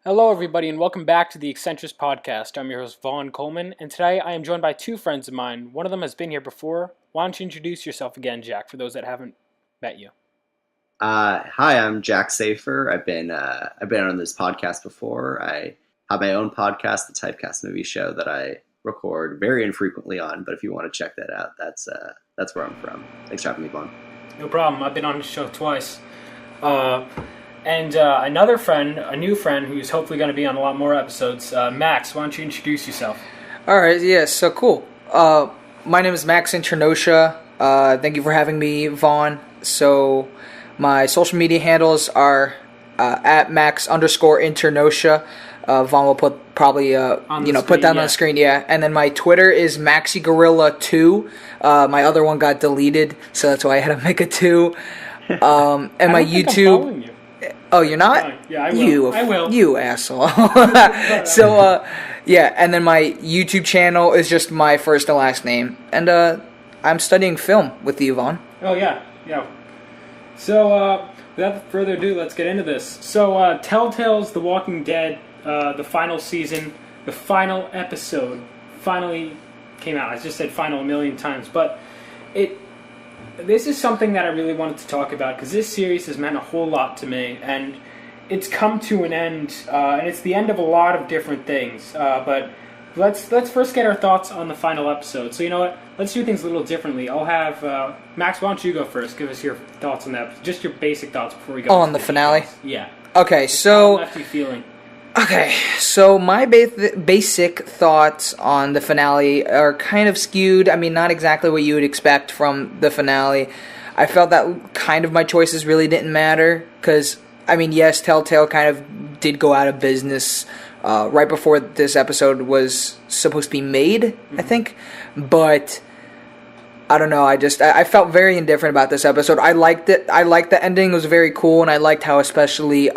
Hello, everybody, and welcome back to the Eccentrist podcast. I'm your host, Vaughn Coleman, and today I am joined by two friends of mine. One of them has been here before. Why don't you introduce yourself again, Jack, for those that haven't met you? Hi, I'm Jack Safer. I've been on this podcast before. I have my own podcast, the Typecast Movie Show, that I record very infrequently on. But if you want to check that out, that's where I'm from. Thanks for having me, Vaughn. No problem. I've been on the show twice. And another friend, a new friend, who's hopefully going to be on a lot more episodes, Max. Why don't you introduce yourself? All right, yeah, so cool. My name is Max Internosha. Thank you for having me, Vaughn. So my social media handles are at Max_Internosha. Vaughn will put probably put that on the screen, yeah. And then my Twitter is MaxiGorilla2. My other one got deleted, so that's why I had to make a 2. And my YouTube. Oh, you're not? Yeah, I will. I will. You asshole. So, yeah, and then my YouTube channel is just my first and last name. And I'm studying film with you, Vaughn. Oh, yeah. So, without further ado, let's get into this. So, Telltale's The Walking Dead, the final season, the final episode, finally came out. I just said final a million times, but this is something that I really wanted to talk about because this series has meant a whole lot to me, and it's come to an end, and it's the end of a lot of different things. But let's first get our thoughts on the final episode. So you know what? Let's do things a little differently. I'll have Max. Why don't you go first? Give us your thoughts on that. Just your basic thoughts before we go. Oh, on the finale. Yeah. Okay, so how left you feeling? Okay, so my basic thoughts on the finale are kind of skewed. I mean, not exactly what you would expect from the finale. I felt that kind of my choices really didn't matter, because, I mean, yes, Telltale kind of did go out of business right before this episode was supposed to be made, I think, but I don't know, I felt very indifferent about this episode. I liked it. I liked the ending. It was very cool, and I liked how especially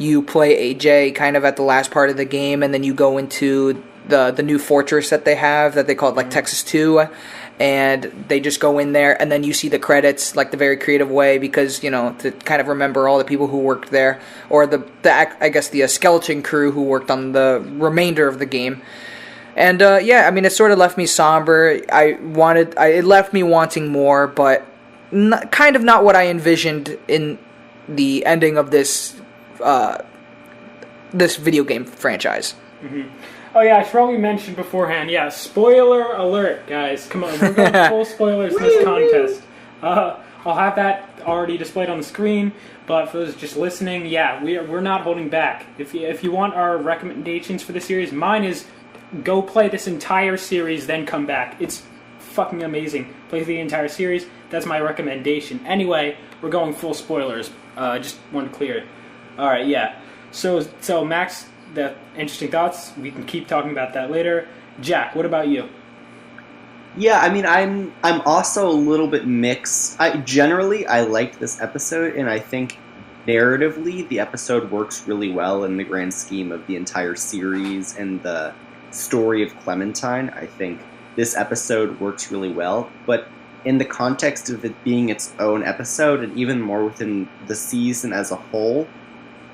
you play AJ kind of at the last part of the game, and then you go into the new fortress that they have, that they call it, like, Texas 2, and they just go in there, and then you see the credits, like, the very creative way, because, you know, to kind of remember all the people who worked there, or I guess the skeleton crew who worked on the remainder of the game. And, yeah, I mean, it sort of left me somber. It left me wanting more, but kind of not what I envisioned in the ending of this video game franchise. Mm-hmm. Oh, yeah, I should probably mention beforehand, yeah, spoiler alert, guys. Come on, we're going full spoilers in this contest. I'll have that already displayed on the screen, but for those just listening, yeah, we're not holding back. If you want our recommendations for the series, mine is go play this entire series, then come back. It's fucking amazing. Play the entire series. That's my recommendation. Anyway, we're going full spoilers. Just want to clear it. All right, yeah. So Max, the interesting thoughts. We can keep talking about that later. Jack, what about you? Yeah, I mean, I'm also a little bit mixed. I liked this episode, and I think narratively the episode works really well in the grand scheme of the entire series and the story of Clementine. I think this episode works really well, but in the context of it being its own episode, and even more within the season as a whole,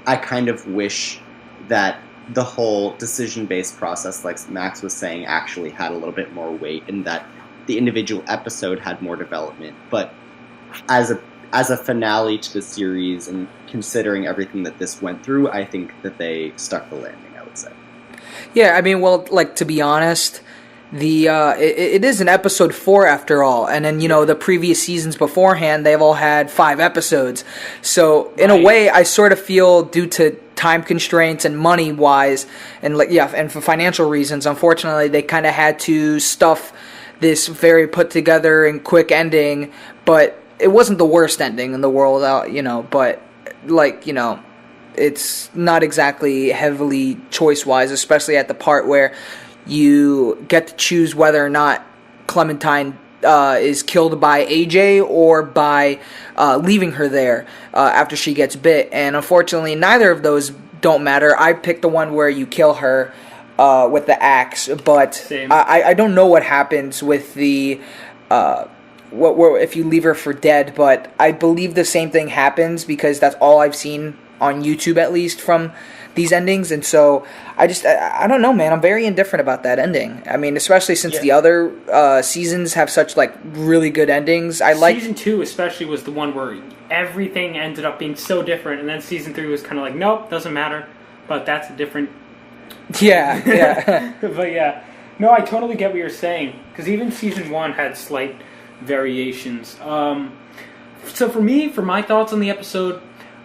I kind of wish that the whole decision-based process, like Max was saying, actually had a little bit more weight, and that the individual episode had more development. But as a finale to the series, and considering everything that this went through, I think that they stuck the landing, I would say. Yeah, I mean, well, like, to be honest, it is an episode 4 after all, and then, you know, the previous seasons beforehand, they've all had 5 episodes. So in a way, I sort of feel, due to time constraints and money wise, and and for financial reasons, unfortunately, they kind of had to stuff this very put together and quick ending. But it wasn't the worst ending in the world, you know. But it's not exactly heavily choice-wise, especially at the part where you get to choose whether or not Clementine is killed by AJ or by leaving her there after she gets bit. And unfortunately, neither of those don't matter. I picked the one where you kill her with the axe, but I don't know what happens with the if you leave her for dead, but I believe the same thing happens, because that's all I've seen on YouTube, at least, from these endings, and so I don't know, man. I'm very indifferent about that ending. I mean, especially since the other seasons have such like really good endings. Season 2 especially was the one where everything ended up being so different, and then season 3 was kind of like, nope, doesn't matter. But that's a different. Yeah. But yeah, no, I totally get what you're saying, because even season 1 had slight variations. So for me, for my thoughts on the episode,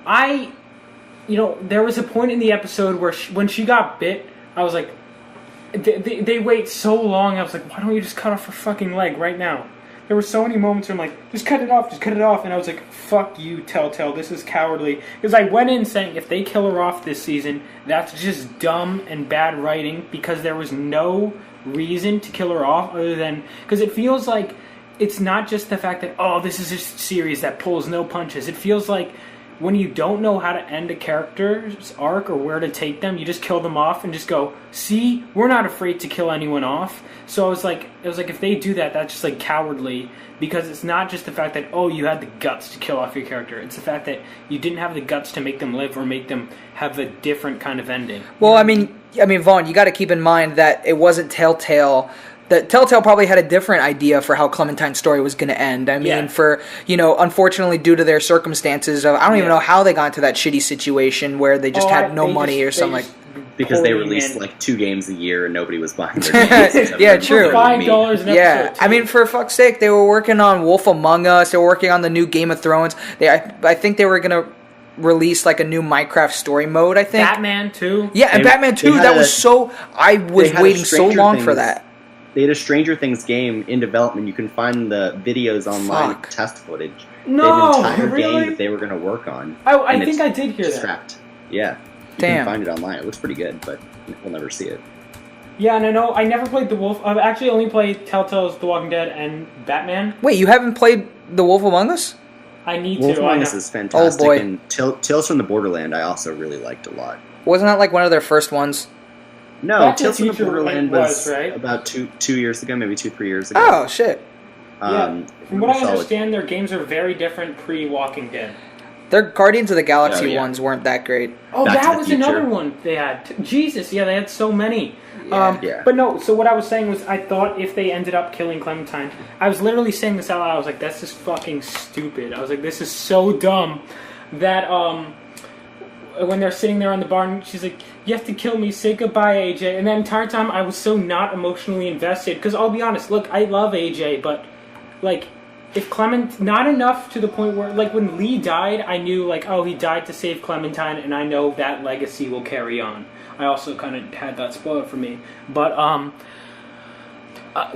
there was a point in the episode where when she got bit, I was like, they wait so long. I was like, why don't you just cut off her fucking leg right now? There were so many moments where I'm like, just cut it off. And I was like, fuck you, Telltale, this is cowardly. Because I went in saying, if they kill her off this season, that's just dumb and bad writing, because there was no reason to kill her off other than, because it feels like it's not just the fact that, oh, this is a series that pulls no punches. It feels like when you don't know how to end a character's arc or where to take them, you just kill them off and just go, see, we're not afraid to kill anyone off. So it was like, if they do that, that's just like cowardly, because it's not just the fact that, oh, you had the guts to kill off your character. It's the fact that you didn't have the guts to make them live or make them have a different kind of ending. Well, I mean, Vaughn, you got to keep in mind that it wasn't Telltale. That Telltale probably had a different idea for how Clementine's story was going to end. I mean, unfortunately, due to their circumstances, I don't even know how they got into that shitty situation where they just had no money or something like. Because they released like 2 games a year and nobody was buying their games. Yeah, true. $5 an episode. I mean, for fuck's sake, they were working on Wolf Among Us. They were working on the new Game of Thrones. I think they were going to release like a new Minecraft story mode, I think. Batman 2? Yeah, and Batman 2, that was so... I was waiting so long for that. They had a Stranger Things game in development. You can find the videos online, test footage. No, they had an entire really? game that they were going to work on. I think I did hear scrapped. Yeah. You can find it online. It looks pretty good, but we'll never see it. Yeah, and I know I never played The Wolf. I've actually only played Telltale's The Walking Dead and Batman. Wait, you haven't played The Wolf Among Us? I need Wolf to. Among Us is fantastic. Oh, boy. And Tales from the Borderland I also really liked a lot. Wasn't that like one of their first ones? No, Tales from the Borderland was right? about two years ago, maybe 2-3 years ago. Oh, shit. From what I understand, their games are very different pre-Walking Dead. Their Guardians of the Galaxy ones weren't that great. Oh, that was another one they had. Jesus, yeah, they had so many. But no, so what I was saying was I thought if they ended up killing Clementine, I was literally saying this out loud. I was like, that's just fucking stupid. I was like, this is so dumb that when they're sitting there on the barn, she's like, you have to kill me, say goodbye, AJ. And that entire time I was so not emotionally invested, because I'll be honest, look, I love AJ, but like, if not enough to the point where, like, when Lee died, I knew, like, oh, he died to save Clementine, and I know that legacy will carry on. I also kind of had that spoiled for me. But,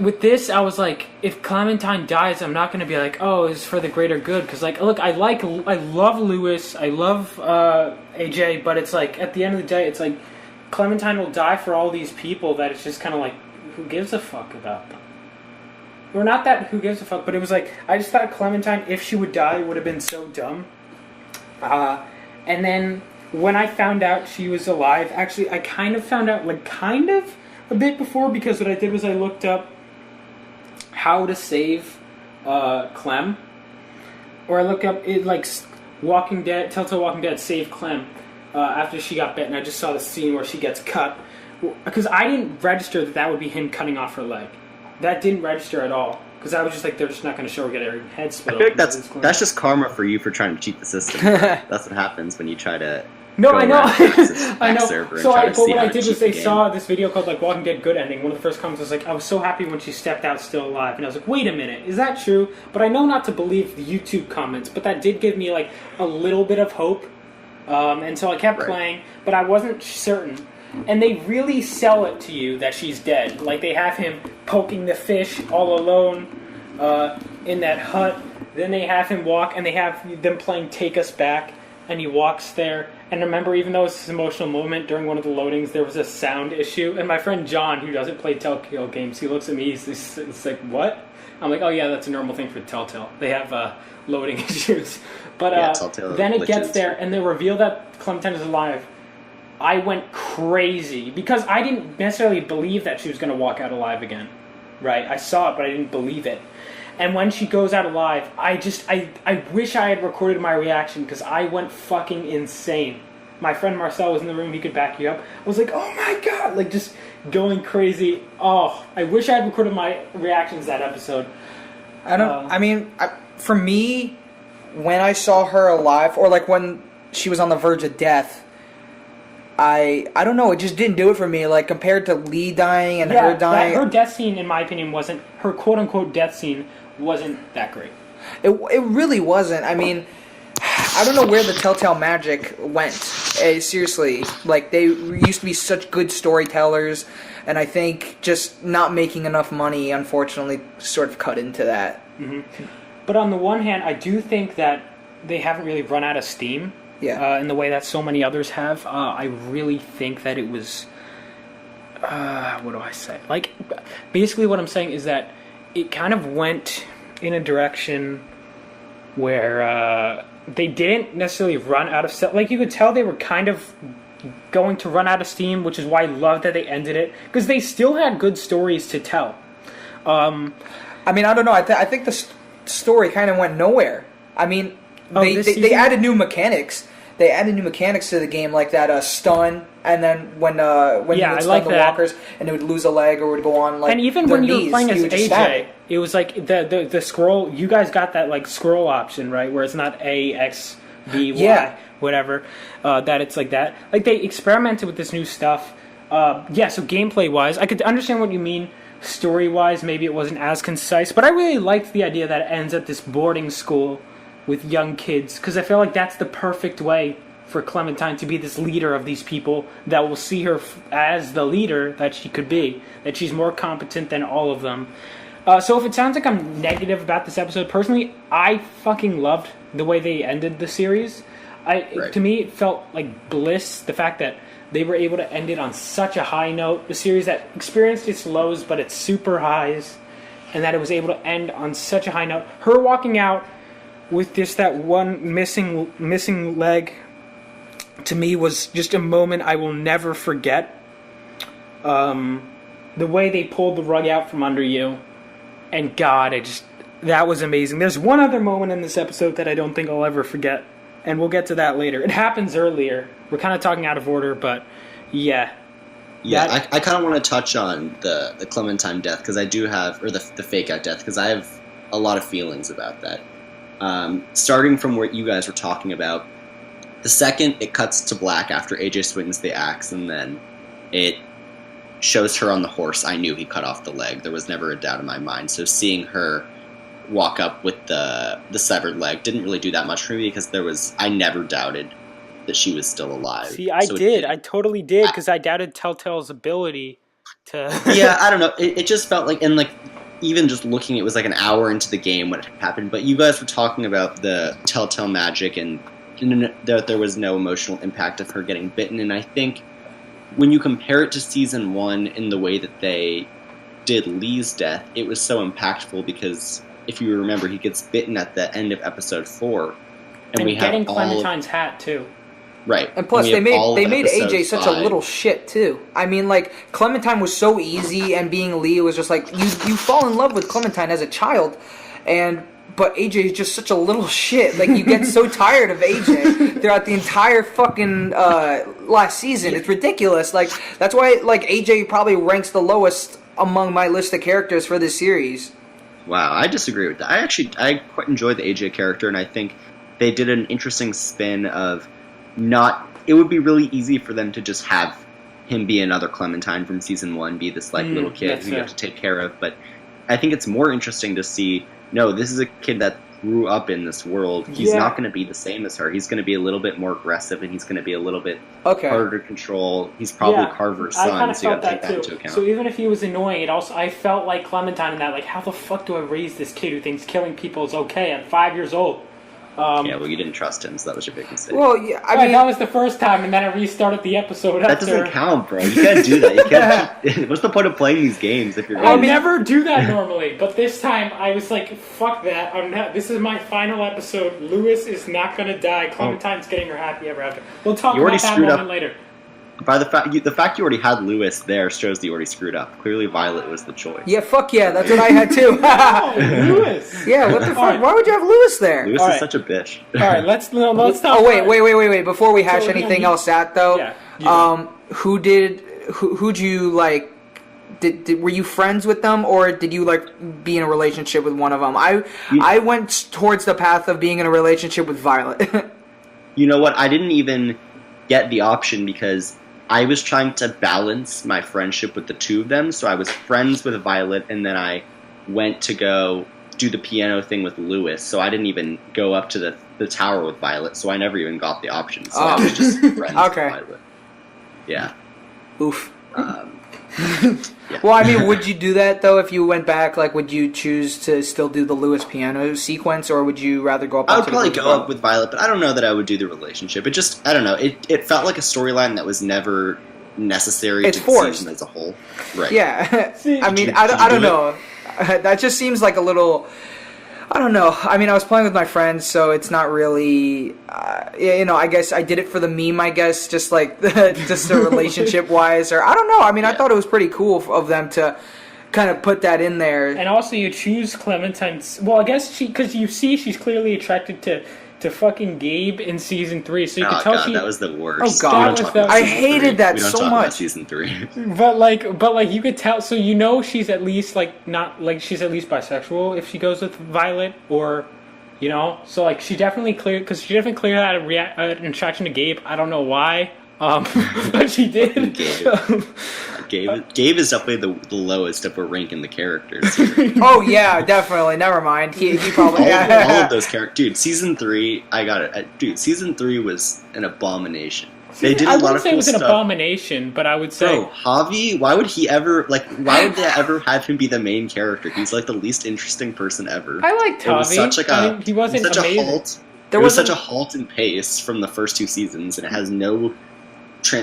with this, I was like, if Clementine dies, I'm not going to be like, oh, it's for the greater good. Because, like, look, I love Lewis, I love AJ, but it's like, at the end of the day, it's like, Clementine will die for all these people that it's just kind of like, who gives a fuck about them? Or not that who gives a fuck, but it was like, I just thought Clementine, if she would die, would have been so dumb. And then when I found out she was alive, actually, I kind of found out, like, kind of a bit before, because what I did was I looked up how to save Clem. Or I looked up, Walking Dead, Telltale Walking Dead saved Clem after she got bit, and I just saw the scene where she gets cut. Because I didn't register that would be him cutting off her leg. That didn't register at all, because I was just like, they're just not going to show her get her head split. I feel like that's just karma for you for trying to cheat the system. That's what happens when you try to. No, I know. I know. So what I did was they saw this video called like Walking Dead Good Ending. One of the first comments was like, I was so happy when she stepped out still alive, and I was like, wait a minute, is that true? But I know not to believe the YouTube comments, but that did give me like a little bit of hope, and so I kept playing, but I wasn't certain. And they really sell it to you that she's dead. Like, they have him poking the fish all alone in that hut. Then they have him walk, and they have them playing Take Us Back, and he walks there. And remember, even though it's this emotional moment, during one of the loadings, there was a sound issue. And my friend John, who doesn't play Telltale games, he looks at me, he's like, what? I'm like, oh yeah, that's a normal thing for Telltale. They have loading issues. But then it gets there, and they reveal that Clementine is alive. I went crazy because I didn't necessarily believe that she was going to walk out alive again, right? I saw it, but I didn't believe it. And when she goes out alive, I wish I had recorded my reaction because I went fucking insane. my friend Marcel was in the room. He could back you up. I was like, oh my god, like just going crazy. Oh, I wish I had recorded my reactions to that episode. For me, when I saw her alive, or like when she was on the verge of death, I don't know, it just didn't do it for me. Like compared to Lee dying and her dying, her death scene, in my opinion, wasn't her quote unquote death scene wasn't that great. It really wasn't. I mean, I don't know where the Telltale magic went. Seriously, like they used to be such good storytellers, and I think just not making enough money, unfortunately, sort of cut into that. Mm-hmm. But on the one hand, I do think that they haven't really run out of steam. Yeah. In the way that so many others have. I really think that it was. What do I say? Like, basically, what I'm saying is that it kind of went in a direction where they didn't necessarily run out of stuff. Like, you could tell they were kind of going to run out of steam, which is why I love that they ended it, because they still had good stories to tell. I mean, I don't know. I think the story kind of went nowhere. I mean, they added new mechanics. They added new mechanics to the game, like that stun, and then when you would stun the walkers, and it would lose a leg or would go on like. And even when you were playing as AJ, it was like the scroll. You guys got that like scroll option, right, where it's not A X B Y whatever. That it's like that. Like they experimented with this new stuff. So gameplay wise, I could understand what you mean. Story wise, maybe it wasn't as concise, but I really liked the idea that it ends at this boarding school with young kids, because I feel like that's the perfect way for Clementine to be this leader of these people that will see her as the leader that she could be, that she's more competent than all of them. So if it sounds like I'm negative about this episode, personally, I fucking loved the way they ended the series. To me, it felt like bliss, the fact that they were able to end it on such a high note, the series that experienced its lows but its super highs, and that it was able to end on such a high note. Her walking out with just that one missing leg, to me, was just a moment I will never forget. The way they pulled the rug out from under you, and God, that was amazing. There's one other moment in this episode that I don't think I'll ever forget, and we'll get to that later. It happens earlier. We're kind of talking out of order, but yeah. Yeah, I kind of want to touch on the Clementine death, because I do have, or the fake out death, because I have a lot of feelings about that. Starting from what you guys were talking about, the second it cuts to black after AJ swings the axe, and then it shows her on the horse, I knew he cut off the leg. There was never a doubt in my mind. So seeing her walk up with the severed leg didn't really do that much for me, because I never doubted that she was still alive. See, I totally did, because I doubted Telltale's ability to... Yeah, I don't know. It just felt like, and like, even just looking, it was like an hour into the game when it happened, but you guys were talking about the Telltale magic and that there was no emotional impact of her getting bitten, and I think when you compare it to Season 1 in the way that they did Lee's death, it was so impactful, because if you remember, he gets bitten at the end of Episode 4. And we getting Clementine's hat, too. Right. And plus, they made AJ such a little shit, too. I mean, like, Clementine was so easy, and being Lee was just like, you fall in love with Clementine as a child, but AJ is just such a little shit. Like, you get so tired of AJ throughout the entire fucking last season. It's ridiculous. Like, that's why, like, AJ probably ranks the lowest among my list of characters for this series. Wow, I disagree with that. I quite enjoy the AJ character, and I think they did an interesting spin of it would be really easy for them to just have him be another Clementine from Season 1, be this like little kid who you have to take care of, but I think it's more interesting to see, no, this is a kid that grew up in this world. He's not going to be the same as her. He's going to be a little bit more aggressive, and he's going to be a little bit harder to control. He's probably Carver's son, so you got to take that into account. So even if he was annoying, I felt like Clementine in that, like, how the fuck do I raise this kid who thinks killing people is okay at 5 years old? Well, you didn't trust him, so that was your big mistake. Well, yeah, I mean, that was the first time, and then I restarted the episode That doesn't count, bro. You can't do that. You can't. What's the point of playing these games if you're? I never do that normally, but this time I was like, "Fuck that! I'm not. This is my final episode. Lewis is not gonna die. Clementine's getting her happy ever after." We'll talk about that moment later. By the fact you already had Lewis there shows that you already screwed up. Clearly, Violet was the choice. Yeah, fuck yeah, that's what I had too. Lewis. Yeah, what the fuck? Right. Why would you have Lewis there? Lewis is such a bitch. All right, let's talk. Oh wait! Before we hash anything else out though, yeah. Who'd you like? Were you friends with them, or did you like be in a relationship with one of them? I went towards the path of being in a relationship with Violet. You know what? I didn't even get the option because I was trying to balance my friendship with the two of them. So I was friends with Violet, and then I went to go do the piano thing with Lewis. So I didn't even go up to the tower with Violet. So I never even got the option. So I was just friends with Violet. Yeah. Oof. Yeah. Well, I mean, would you do that though if you went back? Like, would you choose to still do the Lewis piano sequence, or would you rather go up? I would probably go up with Violet, but I don't know that I would do the relationship. It just, I don't know. It felt like a storyline that was never necessary to the season as a whole. Right. Yeah. I mean, I don't know. That just seems like a little. I don't know. I mean, I was playing with my friends, so it's not really. I guess I did it for the meme. I guess just like just the relationship wise, or I don't know. I mean, I thought it was pretty cool of them to kind of put that in there. And also, you choose Clementine. Well, I guess because you see she's clearly attracted to fucking Gabe in season 3, so you can tell that was the worst. Oh god, I hated that so much. Season 3, but like you could tell, so you know she's at least she's at least bisexual if she goes with Violet, or so like she definitely cleared had an attraction to Gabe. I don't know why, but she did. Gabe is definitely the lowest upper rank in the characters here. Oh yeah, definitely. Never mind. He probably all of those characters. Dude, season 3, I got it. Dude, season 3 was an abomination. They did a lot of cool stuff. I wouldn't say it was an abomination, but I would say... Bro, Javi, why would they ever have him be the main character? He's like the least interesting person ever. I liked Javi. He wasn't amazing. There was such a halt in pace from the first 2 seasons, and it has no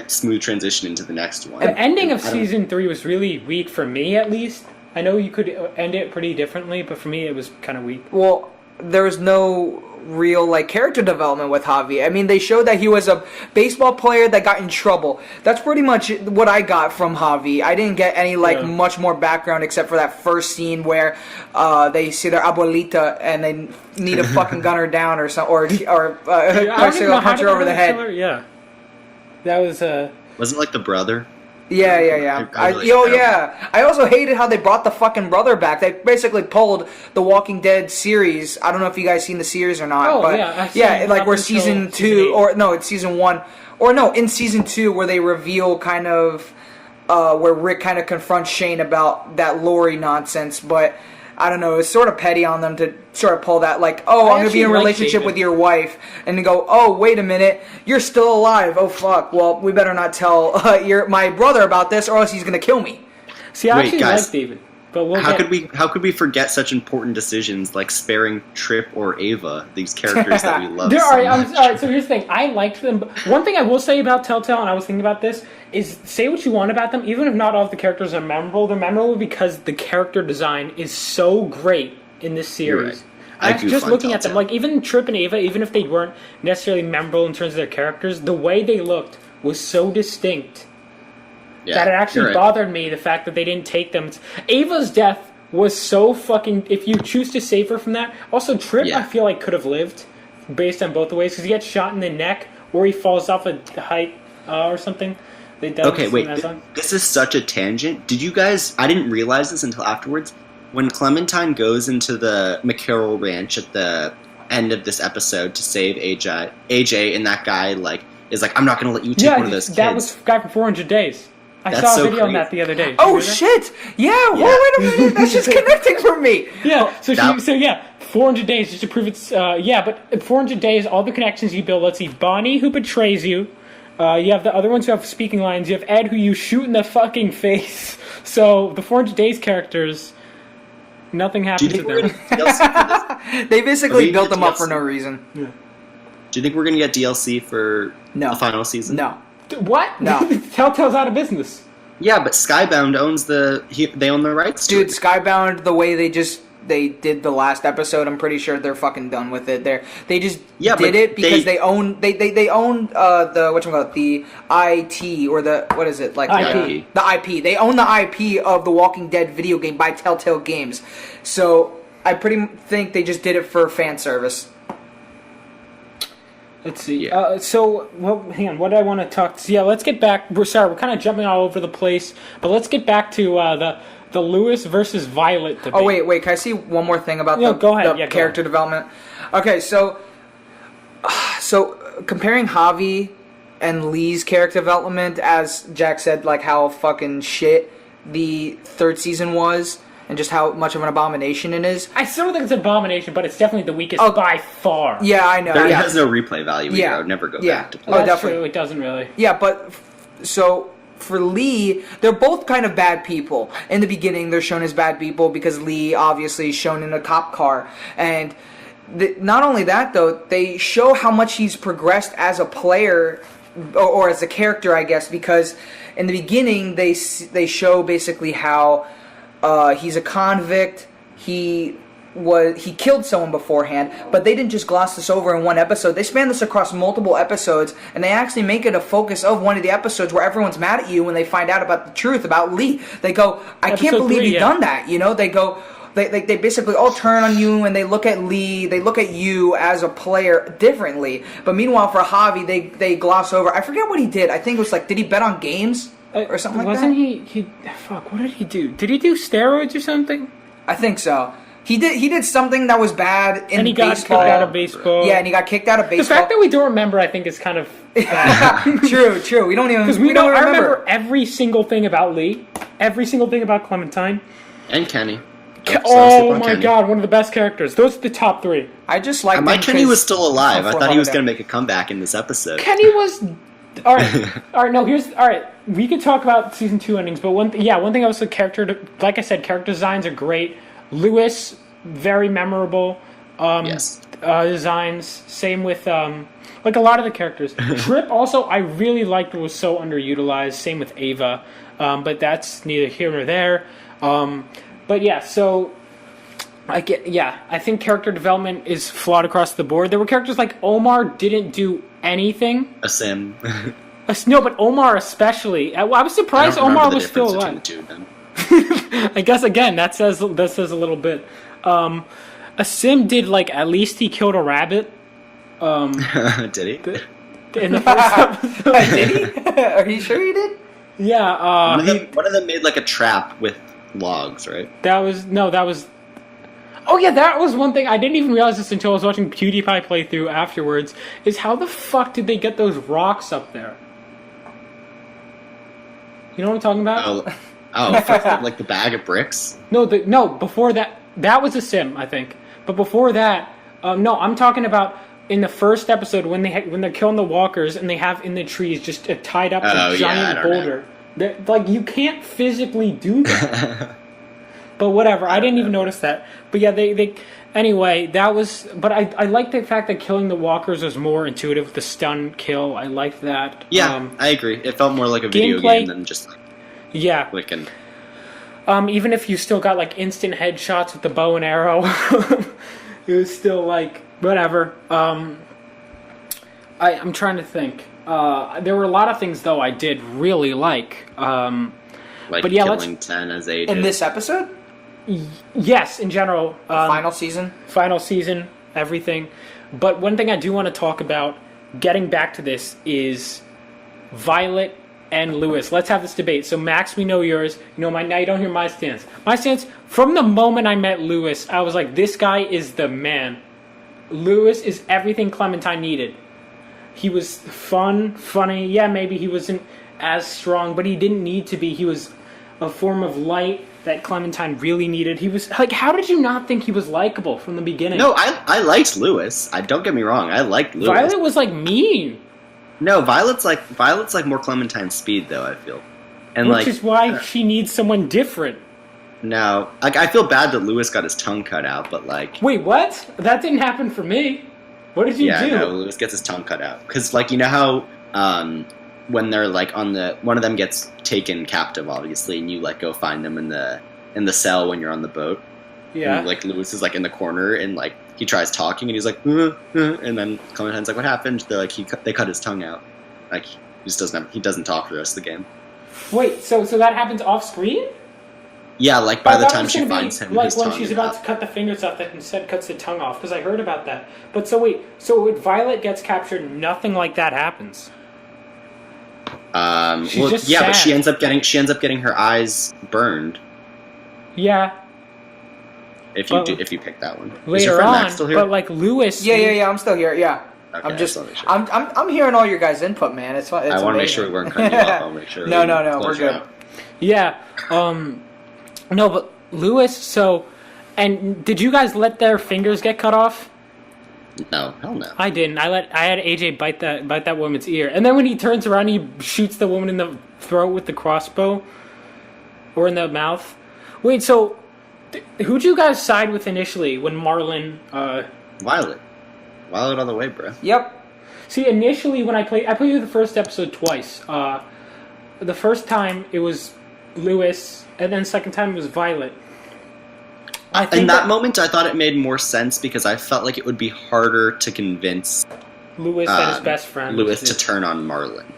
smooth transition into the next one. The ending of season 3 was really weak for me, at least. I know you could end it pretty differently, but for me it was kind of weak. Well, there was no real character development with Javi. I mean, they showed that he was a baseball player that got in trouble. That's pretty much what I got from Javi. I didn't get any much more background except for that first scene where they see their abuelita and they need to fucking gun her down or something, or punch her over the head. Yeah. That was Wasn't it like the brother? Yeah. I also hated how they brought the fucking brother back. They basically pulled the Walking Dead series. I don't know if you guys seen the series or not. Oh, but yeah. Like we're season 2, or no, it's season 1. Or no, in season 2 where they reveal kind of where Rick kind of confronts Shane about that Lori nonsense, but I don't know, it's sort of petty on them to sort of pull that, I'm going to be in a relationship with your wife, and to go, oh, wait a minute, you're still alive, oh fuck, well, we better not tell my brother about this, or else he's going to kill me. See, I actually like David, but how could we forget such important decisions like sparing Trip or Ava, these characters that we love so much? All right, so here's the thing, I liked them. One thing I will say about Telltale, and I was thinking about this, is say what you want about them, even if not all of the characters are memorable, they're memorable because the character design is so great in this series. Right. Just looking at them, even Trip and Ava, even if they weren't necessarily memorable in terms of their characters, the way they looked was so distinct that it actually bothered me, the fact that they didn't take them. Ava's death was so fucking... If you choose to save her from that... Also, Trip, I feel like, could have lived, based on both the ways, because he gets shot in the neck, or he falls off a height or something. Okay, wait, this is such a tangent. Did you guys... I didn't realize this until afterwards. When Clementine goes into the McCarroll Ranch at the end of this episode to save AJ, and that guy, is like, I'm not going to let you take one of those kids. That was the guy from 400 Days. I saw a video on that the other day. Oh, shit! Yeah, whoa, wait a minute, that's just connecting for me! Yeah, so 400 Days, just to prove it's... but in 400 Days, all the connections you build, let's see, Bonnie, who betrays you, you have the other ones who have speaking lines, you have Ed, who you shoot in the fucking face. So, the 400 Days characters... Nothing happened to them. They basically built them up for no reason. Yeah. Do you think we're going to get DLC for the final season? No. What? No. Telltale's out of business. Yeah, but Skybound owns they own the rights to Dude, it. Skybound, the way they just they did the last episode. I'm pretty sure they're fucking done with it. They just Yeah, did but it because they- they own the whatchamacallit, the IT, or the what is it, like IP. the IP. They own the IP of the Walking Dead video game by Telltale Games. So I pretty think they just did it for fan service. Let's see. Yeah. Hang on. What did I want to talk? So, yeah, let's get back. We're kind of jumping all over the place, but let's get back to the Lewis versus Violet debate. Oh wait. Can I see one more thing about Go ahead. the character development? Okay, so comparing Javi and Lee's character development, as Jack said, like how fucking shit the third season was, and just how much of an abomination it is. I still don't think it's an abomination, but it's definitely the weakest by far. Yeah, I know. That yeah. has no replay value either. I would never go back to play. Oh, That's definitely. true. It doesn't really. Yeah, but so for Lee, they're both kind of bad people. In the beginning, they're shown as bad people because Lee obviously is shown in a cop car. And not only that, though, they show how much he's progressed as a player or as a character, I guess, because in the beginning, they show basically how he's a convict. He killed someone beforehand, but they didn't just gloss this over in one episode. They span this across multiple episodes, and they actually make it a focus of one of the episodes where everyone's mad at you when they find out about the truth about Lee. They go, I can't believe you done that. You know, they go, they basically all turn on you and they look at Lee, they look at you as a player differently. But meanwhile, for Javi, they gloss over. I forget what he did. I think it was like, did he bet on games or something like that? Wasn't he? Fuck. What did he do? Did he do steroids or something? I think so. He did something that was bad in And he got baseball. kicked out of baseball. Yeah, and he got kicked out of The baseball. fact that we don't remember, I think, is kind of bad. True. We don't even Because we don't I remember. remember every single thing about Lee, every single thing about Clementine. And Kenny. Oh my god, one of the best characters. Those are the top three. I just like. My Kenny was still alive. I for thought he was holiday. going to make a comeback in this episode. Kenny was. All right. No, here's all right. We can talk about season 2 endings, but one thing I was like I said, character designs are great. Lewis, very memorable. Yes. Designs. Same with like a lot of the characters. Trip also, I really liked. Was so underutilized. Same with Ava, but that's neither here nor there. But yeah, so I think character development is flawed across the board. There were characters like Omar didn't do anything. A sim. No, but Omar especially. I was surprised Omar was still alive. I guess again that says a little bit. A sim did like at least he killed a rabbit. Did he? In the first episode. Did he? Are you sure he did? Yeah. One of them made like a trap with logs, right? That was. Oh yeah, that was one thing I didn't even realize this until I was watching PewDiePie playthrough afterwards. Is how the fuck did they get those rocks up there? You know what I'm talking about? Like the bag of bricks. No, before that was a sim, I think. But before that, no, I'm talking about in the first episode when they're killing the walkers and they have in the trees just tied up a giant boulder. Like you can't physically do that. But whatever, I didn't even notice that. But yeah, they anyway, that was. But I like the fact that killing the walkers was more intuitive. The stun kill, I liked that. Yeah, I agree. It felt more like a video game than just like clicking. Even if you still got like instant headshots with the bow and arrow, it was still like whatever. I'm trying to think. There were a lot of things though I did really like. Like but yeah, killing 10 as AJs. In this episode? Yes, in general. Final season? Final season, everything. But one thing I do want to talk about, getting back to this, is Violet and Lewis. Let's have this debate. So Max, we know yours. Now you don't hear my stance. My stance, from the moment I met Lewis, I was like, this guy is the man. Lewis is everything Clementine needed. He was fun, funny. Yeah, maybe he wasn't as strong, but he didn't need to be. He was a form of light that Clementine really needed. He was like, how did you not think he was likable from the beginning? No, I liked Lewis. Don't get me wrong. I liked Lewis. Violet was like mean. No, Violet's like more Clementine's speed though, I feel. And which is why she needs someone different. No, like I feel bad that Lewis got his tongue cut out, but like. Wait, what? That didn't happen for me. What did you do? Yeah, no, Lewis gets his tongue cut out because, like, you know how when they're like one of them gets taken captive, obviously, and you like go find them in the cell when you're on the boat. Yeah. And, like, Lewis is, like, in the corner, and, like, he tries talking, and he's like, and then Clementine's like, what happened? They're like, they cut his tongue out. Like, he just doesn't talk for the rest of the game. Wait, so that happens off screen? Yeah, like, by the that time was she gonna be, finds him, like his when tongue she's is about out. to cut the fingers off, that instead cuts the tongue off, because I heard about that. But so wait, so when Violet gets captured, nothing like that happens. She's just yeah, sad. but she ends up getting her eyes burned. Yeah. If you pick that one. Is your Later friend on, Max still here? but like Lewis. Yeah, I'm still here. Yeah, Okay, I'm just, I just I'm hearing all your guys' input, man. It's fun. I want to make sure we weren't cutting you off. I want to make sure. No, we we're close you good. out. Yeah. No, but Lewis. So, and did you guys let their fingers get cut off? No, hell no. I didn't. I had AJ bite that woman's ear, and then when he turns around, he shoots the woman in the throat with the crossbow, or in the mouth. Wait, so who'd you guys side with initially when Marlon? Violet all the way, bro. Yep. See, initially when I played the first episode twice. The first time it was Lewis, and then second time it was Violet. In that moment, I thought it made more sense because I felt like it would be harder to convince Lewis that his best friend Lewis to turn on Marlon.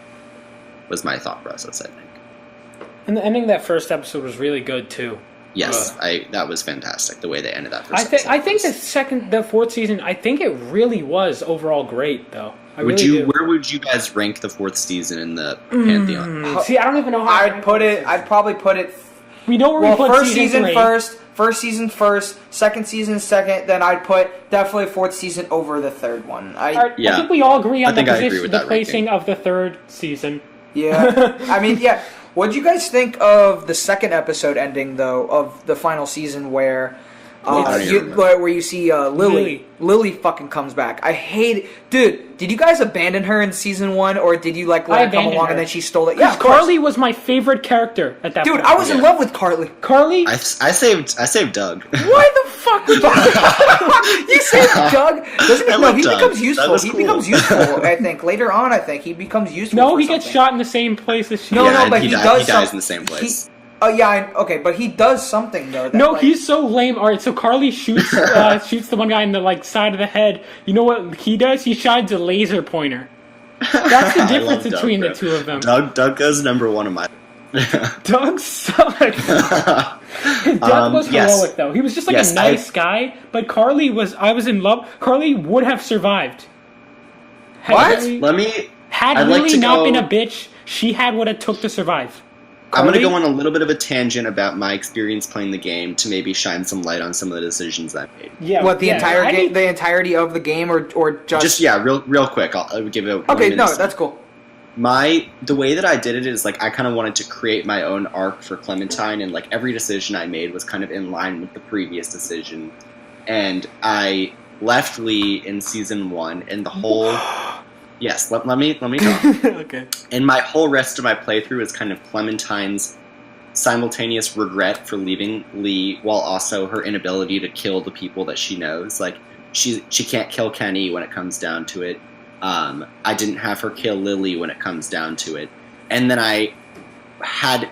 Was my thought process, I think. And the ending of that first episode was really good too. Yes, that was fantastic. The way they ended that first episode. I think the fourth season, I think it really was overall great though. Where would you guys rank the fourth season in the pantheon? See, I don't even know how I'd probably put it. We know where we put first season three. first season first, second season second. Then I'd put definitely fourth season over the third one. I think we all agree on the placing ranking. of the third season. Yeah, I mean, yeah. What do you guys think of the second episode ending, though, of the final season where you see Lily? Lily fucking comes back. I hate it. Dude, did you guys abandon her in season 1, or did you let her come along and then she stole it? Yeah, Carly was my favorite character at that point. Dude, I was in love with Carly. Carly? I saved Doug. Why the fuck would you saved Doug? Doesn't he? No, he Doug. becomes useful. He becomes useful, I think. Later on, I think he becomes useful. No, he gets shot in the same place as she. No, but he dies in the same place. Okay, but he does something though. He's so lame. All right, so Carly shoots the one guy in the side of the head. You know what he does? He shines a laser pointer. That's the difference between the two of them. Doug goes number 1 of my. Doug sucks. His death was heroic though. He was just a nice guy. But Carly I was in love. Carly would have survived. What? Had Lily not been a bitch, she had what it took to survive. I'm going to go on a little bit of a tangent about my experience playing the game to maybe shine some light on some of the decisions I made. Yeah. What, the entire game, the entirety of the game, or just real quick. I'll give it. Okay, no, that's cool. The way that I did it is I kind of wanted to create my own arc for Clementine, and every decision I made was kind of in line with the previous decision. And I left Lee in season 1, and the whole. Yes, let me talk. Okay. And my whole rest of my playthrough is kind of Clementine's simultaneous regret for leaving Lee, while also her inability to kill the people that she knows. She can't kill Kenny when it comes down to it. I didn't have her kill Lily when it comes down to it. And then I had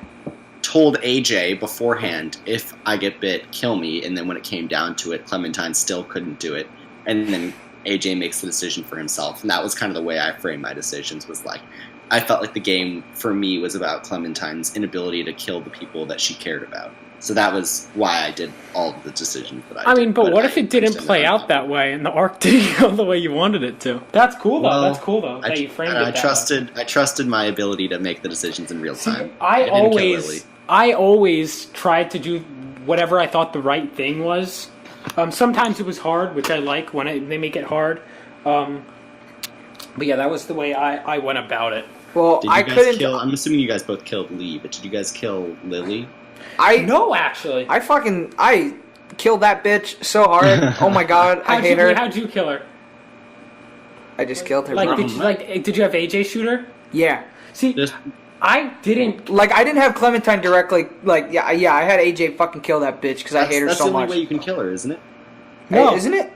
told AJ beforehand, if I get bit, kill me. And then when it came down to it, Clementine still couldn't do it. And then AJ makes the decision for himself. And that was kind of the way I framed my decisions, was I felt like the game for me was about Clementine's inability to kill the people that she cared about. So that was why I did all of the decisions that I did. I mean, but what if it didn't play out that way and the arc didn't go the way you wanted it to? That's cool though. That you framed it that way. I trusted my ability to make the decisions in real time. I always tried to do whatever I thought the right thing was. Sometimes it was hard, which I like when they make it hard. But yeah, that was the way I went about it. Well, I'm assuming you guys both killed Lee, but did you guys kill Lily? No, actually. I killed that bitch so hard. Oh my god, I hate her. How'd you kill her? I just killed her. Did you have AJ shoot her? Yeah. See, I didn't... I didn't have Clementine directly... I had AJ fucking kill that bitch because I hate her so much. That's the only way you can kill her, isn't it? No. Hey, isn't it?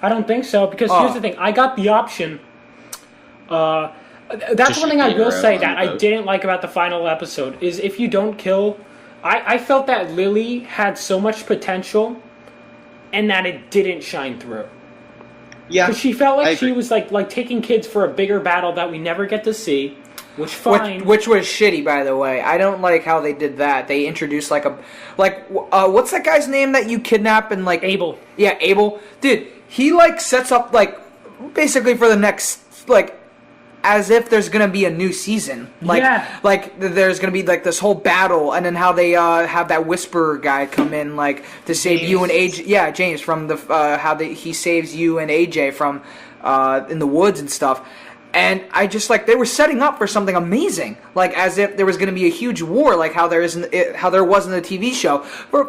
I don't think so, because here's the thing. I got the option... that's one thing I will say that I didn't like about the final episode, is if you don't kill... I felt that Lily had so much potential and that it didn't shine through. Yeah, Because she felt I like she agree. was like taking kids for a bigger battle that we never get to see, which fine. Which was shitty, by the way. I don't like how they did that. They introduced what's that guy's name that you kidnap and like Abel. Yeah, Abel. Dude, he like sets up like basically for the next like as if there's gonna be a new season. Like Yeah. like there's gonna be like this whole battle, and then how they have that Whisperer guy come in like to save you and AJ. Yeah, James from the he saves you and AJ from in the woods and stuff. And I just like they were setting up for something amazing, like as if there was going to be a huge war, like how there was in the TV show. For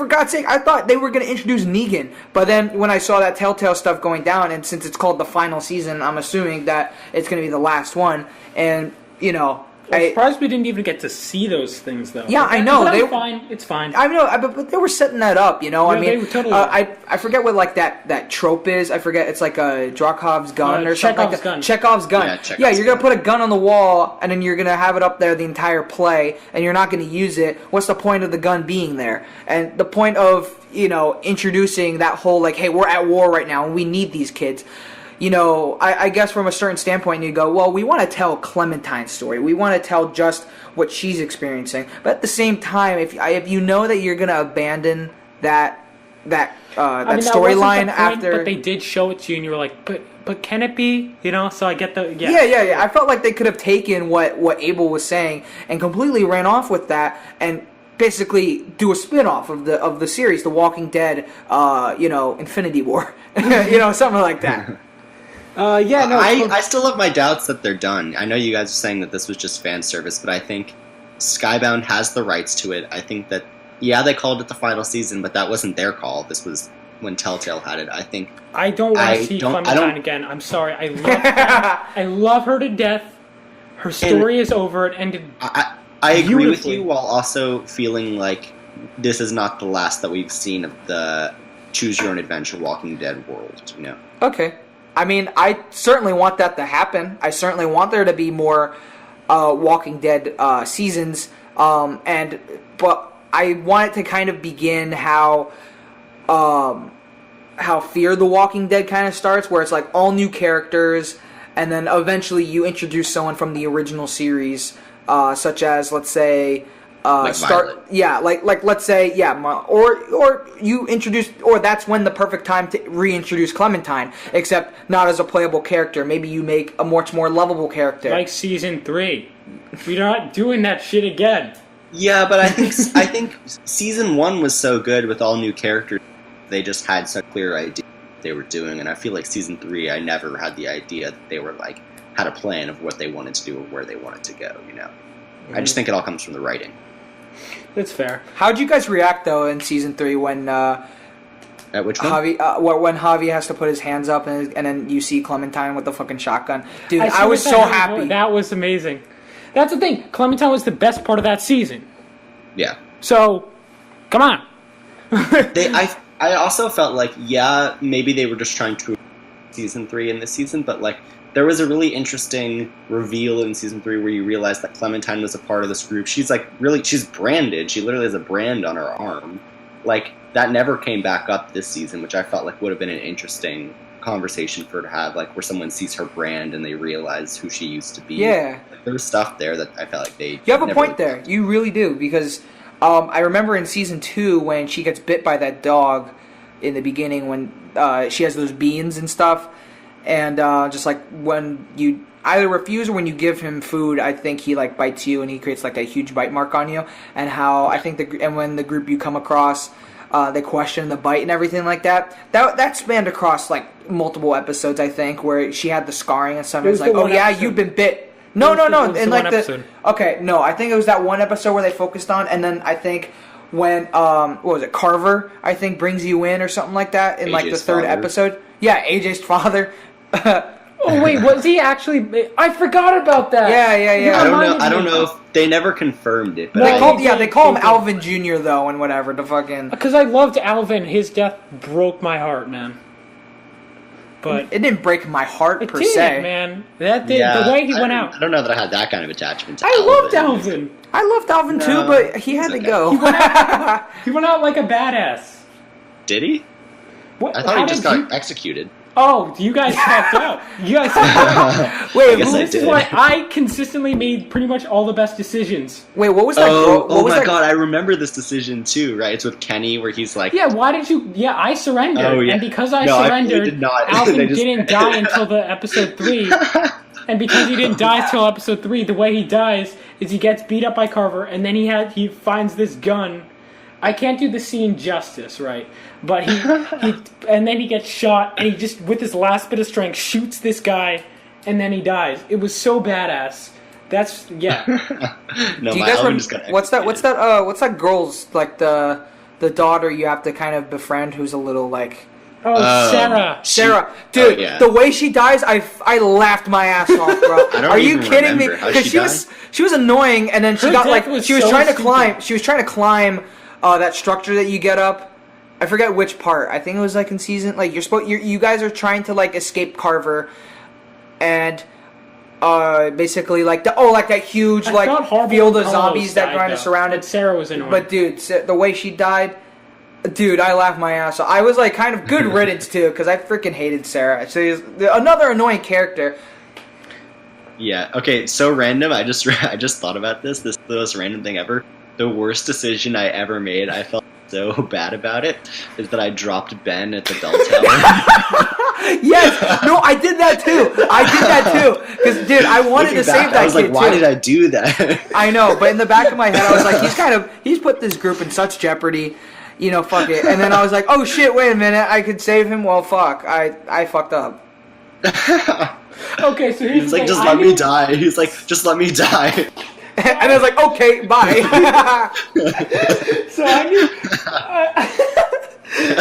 God's sake, I thought they were going to introduce Negan, but then when I saw that Telltale stuff going down, and since it's called the final season, I'm assuming that it's going to be the last one. And you know, I'm surprised we didn't even get to see those things, though. Yeah, I know. But fine. It's fine. I know, but they were setting that up, you know. Yeah, I mean, they were totally. I forget what like that trope is. I forget. It's like a Drachov's gun or something like that. gun. Chekhov's gun. Yeah, Chekhov's Yeah, you're gonna gun. put a gun on the wall, and then you're gonna have it up there the entire play, and you're not gonna use it. What's the point of the gun being there? And the point of introducing that whole like, hey, we're at war right now, and we need these kids. I guess from a certain standpoint, you go, well, we want to tell Clementine's story. We want to tell just what she's experiencing. But at the same time, if you know that you're going to abandon that storyline after, but they did show it to you, and you were like, but can it be? So I get the yeah. I felt like they could have taken what Abel was saying and completely ran off with that and basically do a spin-off of the series, The Walking Dead, Infinity War, something like that. I still have my doubts that they're done. I know you guys are saying that this was just fan service, but I think Skybound has the rights to it. I think that, they called it the final season, but that wasn't their call. This was when Telltale had it. I don't want to see Clementine again. I'm sorry. I love her. I love her to death. Her story is over. It ended I agree with beautifully. you, while also feeling like this is not the last that we've seen of the Choose Your Own Adventure Walking Dead world, Okay. I mean, I certainly want that to happen. I certainly want there to be more Walking Dead seasons, but I want it to kind of begin how Fear the Walking Dead kind of starts, where it's like all new characters, and then eventually you introduce someone from the original series, such as, let's say, Violet. let's say, or you introduce, or that's when the perfect time to reintroduce Clementine, except not as a playable character. Maybe you make a much more lovable character. like season 3. We're not doing that shit again. Yeah, but I think season 1 was so good with all new characters. They just had such clear idea what they were doing, and I feel like season 3, I never had the idea that they were had a plan of what they wanted to do or where they wanted to go. I just think it all comes from the writing. That's fair. How'd you guys react though in season 3 when At which one? when Javi has to put his hands up and then you see Clementine with the fucking shotgun? Dude, I was saw so that. happy. That was amazing. That's the thing. Clementine was the best part of that season. Yeah. So, come on. I also felt like, maybe they were just trying to season 3 in this season, but there was a really interesting reveal in season 3 where you realize that Clementine was a part of this group. She's she's branded. She literally has a brand on her arm. That never came back up this season, which I felt would have been an interesting conversation for her to have, where someone sees her brand and they realize who she used to be. Yeah. There was stuff there that I felt they... You have a never point there. You really do, because I remember in season 2 when she gets bit by that dog in the beginning when she has those beans and stuff, and just when you either refuse or when you give him food, I think he bites you and he creates a huge bite mark on you, and how I think and when the group you come across, they question the bite and everything like that. That spanned across multiple episodes, I think, where she had the scarring and stuff. It's oh yeah, episode. You've been bit. No, and okay, no, I think it was that one episode where they focused on, and then I think when what was it, Carver, I think, brings you in or something like that in AJ's the third father. episode. Yeah, AJ's father. Oh wait, was he actually? I forgot about that. Yeah. I don't know if they never confirmed it, but No, They call him Alvin Jr. though, and whatever the fucking. Because I loved Alvin. His death broke my heart, man. But It didn't break my heart it per did, se. man. That did the way he went out. I don't know that I had that kind of attachment to I loved Alvin. I loved Alvin too, but he had to okay. go. He went out like a badass. Did he? What? I thought How he just did you- got executed. Oh, you guys fucked up. You guys fucked up. Wait, guess I This is did. why I consistently made pretty much all the best decisions. wait, what was that? Oh was my that? god, I remember this decision too, right? It's with Kenny where he's like, Yeah, why did you... Yeah, I surrendered. Oh, yeah. And because I No, I surrendered, really did not. Alvin They just- didn't die until the episode 3. And because he didn't die till episode 3, the way he dies is he gets beat up by Carver, and then he finds this gun. I can't do the scene justice, right? But he and then he gets shot, and he just, with his last bit of strength, shoots this guy, and then he dies. It was so badass. That's, yeah. no, Do you my guys Alvin remember just got what's that? executed. What's that girl's like the daughter you have to kind of befriend who's a little like. Oh, Sarah. Sarah, dude, yeah. the way she dies, I laughed my ass off, bro. I don't Are you even kidding me? remember. How'd Because she she was annoying, and then she Her got death like was she was so trying to stupid. climb. She was trying to climb that structure that you get up. I forget which part. I think it was like in season like you guys are trying to like escape Carver, and basically like that huge I like felt horrible field when of Carlos zombies that died, kind of though. surrounded. But Sarah was annoying. But dude, the way she died, dude, I laughed my ass off. I was like kind of good riddance too, because I freaking hated Sarah. She's another annoying character. Yeah. Okay. So random. I just thought about this. This is the most random thing ever. The worst decision I ever made. I felt so bad about it. Is that I dropped Ben at the bell tower. Yes, no, I did that too. Because dude, I wanted to Looking save back, that I was kid like, why too. did I do that? I know, but in the back of my head, I was like, he's put this group in such jeopardy. You know, fuck it. And then I was like, oh shit, wait a minute, I could save him. Well, fuck, I fucked up. Okay, so here's He's the like, thing. just I let me knew- die. He's like, just let me die. And I was like, okay, bye. So I knew.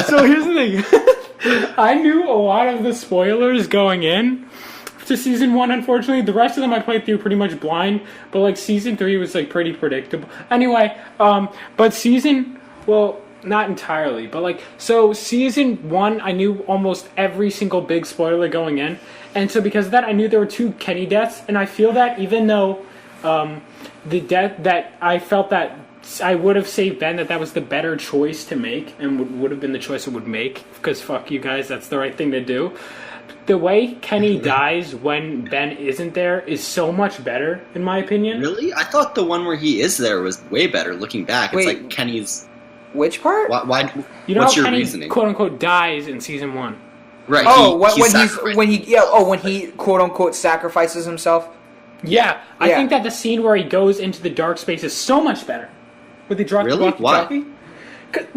So here's the thing. I knew a lot of the spoilers going in to season 1. Unfortunately, the rest of them I played through pretty much blind. But like season 3 was like pretty predictable. Anyway, but not entirely, but like so season 1 I knew almost every single big spoiler going in, and so because of that I knew there were 2 Kenny deaths, and I feel that even though the death that I felt that I would have saved Ben, that was the better choice to make, and would have been the choice I would make, because fuck you guys, that's the right thing to do. The way Kenny dies when Ben isn't there is so much better, in my opinion. Really? I thought the one where he is there was way better. Looking back, Wait. it's like Kenny's. Which part? Why? You know what's how your Kenny, reasoning? quote unquote, dies in season 1? Right. Oh, he when he quote unquote sacrifices himself. Yeah, I Yeah. think that the scene where he goes into the dark space is so much better. Where they drop Really? the walkie-talkie.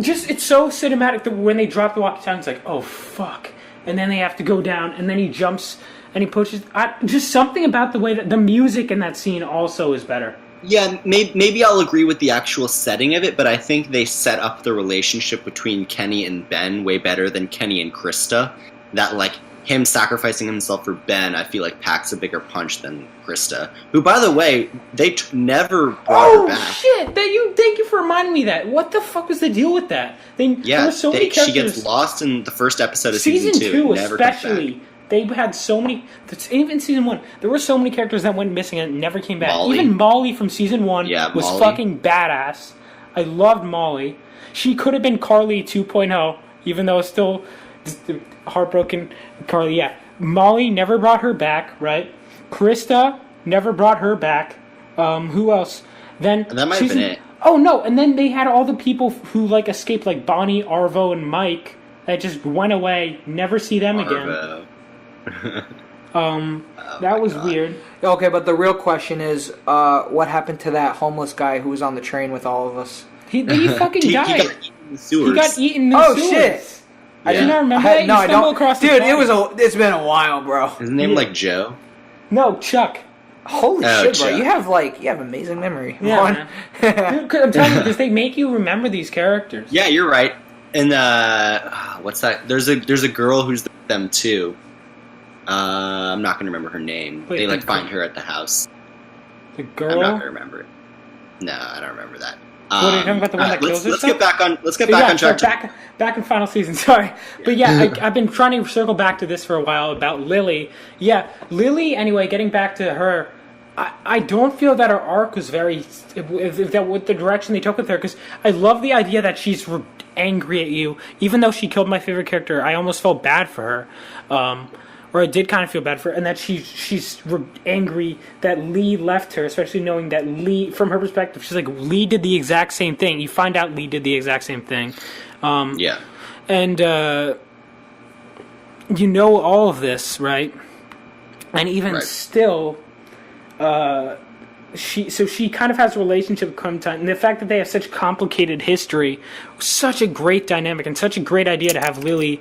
Just, it's so cinematic that when they drop the walkie-talkie, it's like, oh, fuck. And then they have to go down, and then he jumps, and he pushes. Just something about the way that the music in that scene also is better. Yeah, maybe I'll agree with the actual setting of it, but I think they set up the relationship between Kenny and Ben way better than Kenny and Krista. That, like, him sacrificing himself for Ben, I feel like packs a bigger punch than Krista. Who, by the way, they never brought her Oh, back. shit! Thank you for reminding me of that. What the fuck was the deal with that? There Yeah, were so many she characters. gets lost in the first episode of season 2. two, Never comes especially. back. They had so many. Even season 1, there were so many characters that went missing and never came back. Molly. Even Molly from season 1 was Molly. fucking badass. I loved Molly. She could have been Carly 2.0, even though it's still heartbroken. Carly, yeah. Molly never brought her back, right? Krista never brought her back. Who else? Then And that might have been it. Oh no! And then they had all the people who like escaped, like Bonnie, Arvo, and Mike, that just went away. Never see them again. Arvo. That was God. weird. Okay, but the real question is, what happened to that homeless guy who was on the train with all of us? He fucking He died. got eaten in the sewers. He got eaten in the Oh, sewers. shit. I Yeah. do not remember that. No, You I stumble don't. across his Dude, body. it's been a while, bro. His name Yeah. like Joe? No, Chuck. Holy Oh, shit, bro! Chuck. You have amazing memory. Yeah, Vaughn. man. Dude, 'cause I'm telling you, because they make you remember these characters. Yeah, you're right. And what's that? There's a girl who's them too. I'm not gonna remember her name. Wait, they like the- find her at the house. The I'm not girl. gonna remember it. No, I don't remember that. What are you talking about? The one that kills Let's herself? get back on. Let's get Yeah, back on track. sorry, back in final season. Sorry, but yeah, I've been trying to circle back to this for a while about Lily. Yeah, Lily. Anyway, getting back to her, I don't feel that her arc was very if that with the direction they took with her, because I love the idea that she's angry at you. Even though she killed my favorite character, I almost felt bad for her. Or I did kind of feel bad for her, and that she's angry that Lee left her, especially knowing that Lee, from her perspective, she's like, Lee did the exact same thing. You find out Lee did the exact same thing. Yeah. And you know all of this, right? And even still, she kind of has a relationship with Clementine, and the fact that they have such complicated history, such a great dynamic, and such a great idea to have Lily.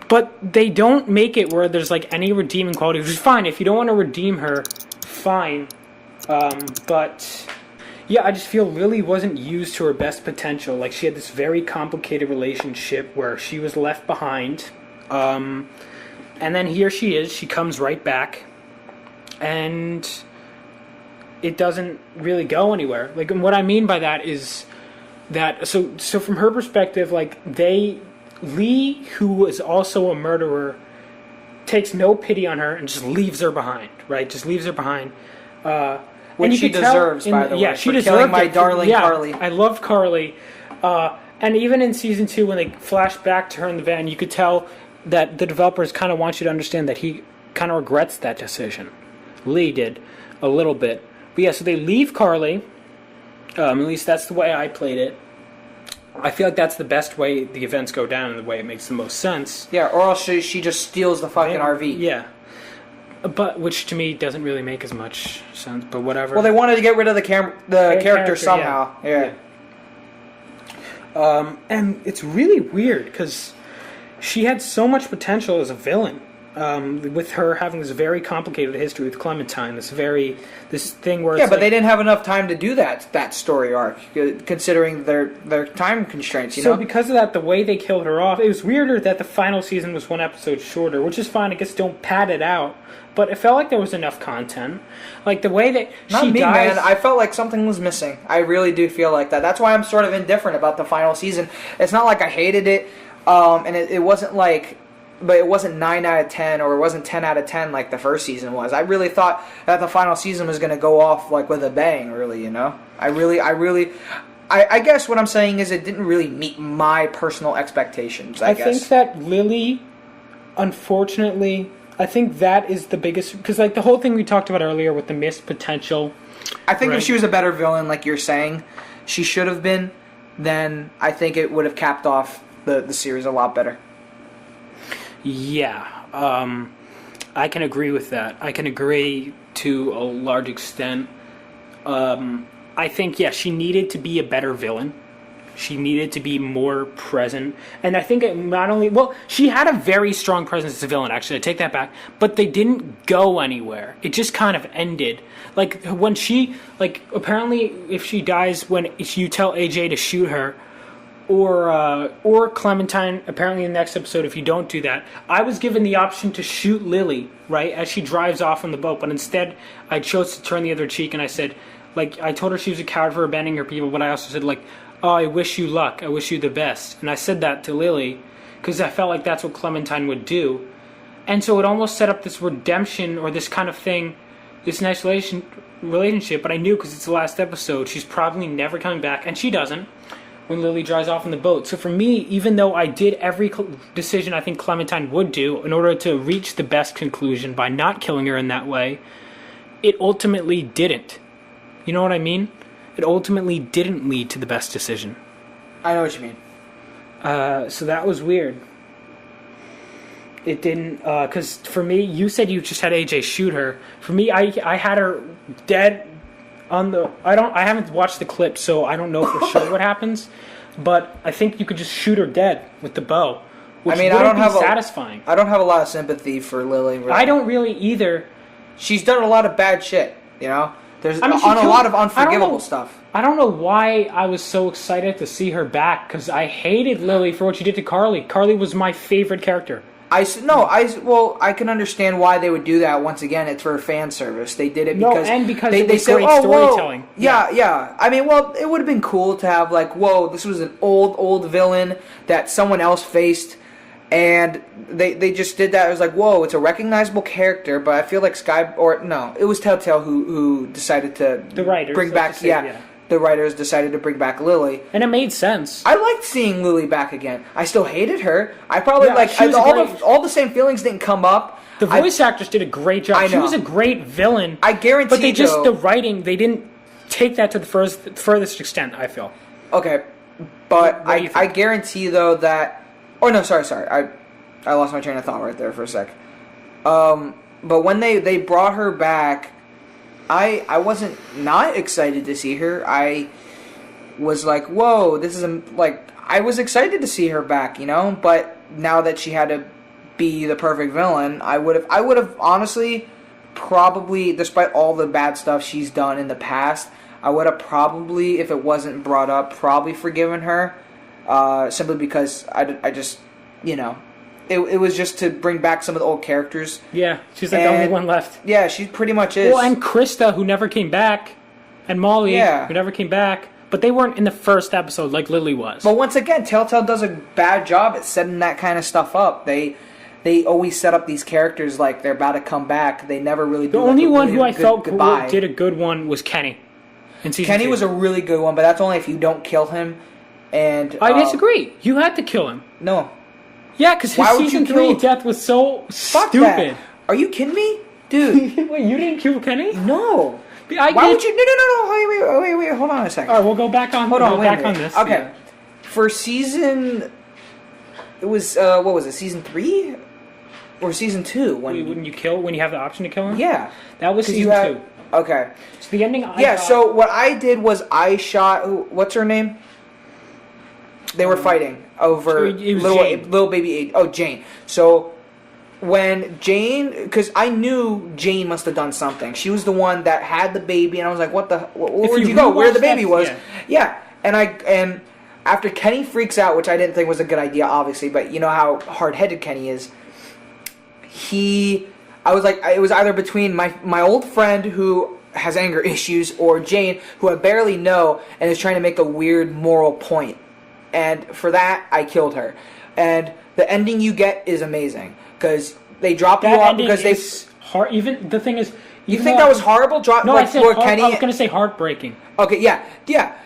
But they don't make it where there's like any redeeming quality, which is fine. If you don't want to redeem her, fine. But yeah, I just feel Lily wasn't used to her best potential. Like, she had this very complicated relationship where she was left behind. And then here she is. She comes right back. And it doesn't really go anywhere. Like, and what I mean by that is that, so from her perspective, like, Lee, who was also a murderer, takes no pity on her and just leaves her behind, right? Just leaves her behind. Which she deserves, by the way. Yeah, she for deserved killing my it. darling Carly. I loved Carly. And even in season 2, when they flash back to her in the van, you could tell that the developers kind of want you to understand that he kind of regrets that decision. Lee did, a little bit. But yeah, so they leave Carly. At least that's the way I played it. I feel like that's the best way the events go down and the way it makes the most sense. Yeah, or else she just steals the fucking RV. Yeah. But, which to me doesn't really make as much sense, but whatever. Well, they wanted to get rid of the character somehow. Yeah. And it's really weird, because she had so much potential as a villain. With her having this very complicated history with Clementine, this thing where but they didn't have enough time to do that story arc, considering their time constraints. You know, because of that, the way they killed her off, it was weirder that the final season was one episode shorter, which is fine. I guess don't pad it out, but it felt like there was enough content. Like the way that man. I felt like something was missing. I really do feel like that. That's why I'm sort of indifferent about the final season. It's not like I hated it, and it wasn't like. But it wasn't 9 out of 10, or it wasn't 10 out of 10 like the first season was. I really thought that the final season was going to go off like with a bang, really, you know? I guess what I'm saying is it didn't really meet my personal expectations, I guess. I think that Lily, unfortunately, I think that is the biggest... Because like the whole thing we talked about earlier with the missed potential... I think if she was a better villain, like you're saying, she should have been, then I think it would have capped off the series a lot better. Yeah, I can agree with that. I can agree to a large extent. I think, she needed to be a better villain. She needed to be more present. And I think it not only... Well, she had a very strong presence as a villain, actually. I take that back. But they didn't go anywhere. It just kind of ended. Like, when she... Like, apparently, if she dies if you tell AJ to shoot her... Or Clementine, apparently in the next episode, if you don't do that. I was given the option to shoot Lily, right, as she drives off on the boat, but instead I chose to turn the other cheek, and I said, like, I told her she was a coward for abandoning her people, but I also said, like, oh, I wish you luck, I wish you the best. And I said that to Lily, because I felt like that's what Clementine would do. And so it almost set up this redemption, or this kind of thing, this nice relationship, but I knew, because it's the last episode, she's probably never coming back, and she doesn't. When Lily drives off in the boat. So for me, even though I did every decision I think Clementine would do in order to reach the best conclusion by not killing her in that way, it ultimately didn't. You know what I mean? It ultimately didn't lead to the best decision. I know what you mean. So that was weird. It didn't, because for me, you said you just had AJ shoot her. For me, I had her dead on the... I haven't watched the clip, so I don't know for sure what happens. But I think you could just shoot her dead with the bow, which would be satisfying. I don't have a lot of sympathy for Lily. Really. I don't really either. She's done a lot of bad shit, you know? There's a lot of unforgivable stuff. I don't know why I was so excited to see her back, because I hated Lily for what she did to Carly. Carly was my favorite character. I can understand why they would do that. Once again, it's for fan service. They did it because they said, great storytelling. Yeah. I mean, it would have been cool to have like, this was an old villain that someone else faced, and they just did that. It was like, it's a recognizable character, but I feel like it was Telltale who decided to the writers, bring back, the writers decided to bring back Lily. And it made sense. I liked seeing Lily back again. I still hated her. I probably all the same feelings didn't come up. The voice actress did a great job. She was a great villain. I guarantee. But the writing, they didn't take that to the furthest extent, I feel. Okay, but I guarantee though that. Oh no, sorry. I lost my train of thought right there for a sec. But when they brought her back, I wasn't not excited to see her. I was like, whoa, this is I was excited to see her back, you know. But now that she had to be the perfect villain, I would have honestly, probably, despite all the bad stuff she's done in the past, I would have probably, if it wasn't brought up, probably forgiven her, simply because I just, you know, it was just to bring back some of the old characters. Yeah, she's like the only one left. Yeah, she pretty much is. Well, and Krista, who never came back, and Molly, who never came back, but they weren't in the first episode like Lily was. But once again, Telltale does a bad job at setting that kind of stuff up. They always set up these characters like they're about to come back. They never really do. The only one who I felt goodbye. did a good one was Kenny. Kenny was a really good one, but that's only if you don't kill him. And I disagree. You had to kill him. No. Yeah, because his season 3 death was so stupid. That. Are you kidding me? Dude. Wait, you didn't kill Kenny? No. Why would you? No. Wait. Hold on a second. All right, we'll go back on. On this. Okay. Yeah. For season, it was what was it? Season 3 or season 2? When you have the option to kill him? Yeah, that was season 2. Okay. So the ending. So what I did was I shot. What's her name? They were fighting over little baby. Jane. So when Jane, because I knew Jane must have done something. She was the one that had the baby, and I was like, where'd you go? Where the baby was? Yeah. And after Kenny freaks out, which I didn't think was a good idea, obviously, but you know how hard-headed Kenny is. I was like, it was either between my old friend who has anger issues or Jane, who I barely know and is trying to make a weird moral point. And for that, I killed her. And the ending you get is amazing because they drop you off because they. Hard. Even the thing is, you think that was horrible? I said Kenny. I was gonna say heartbreaking. Okay, yeah,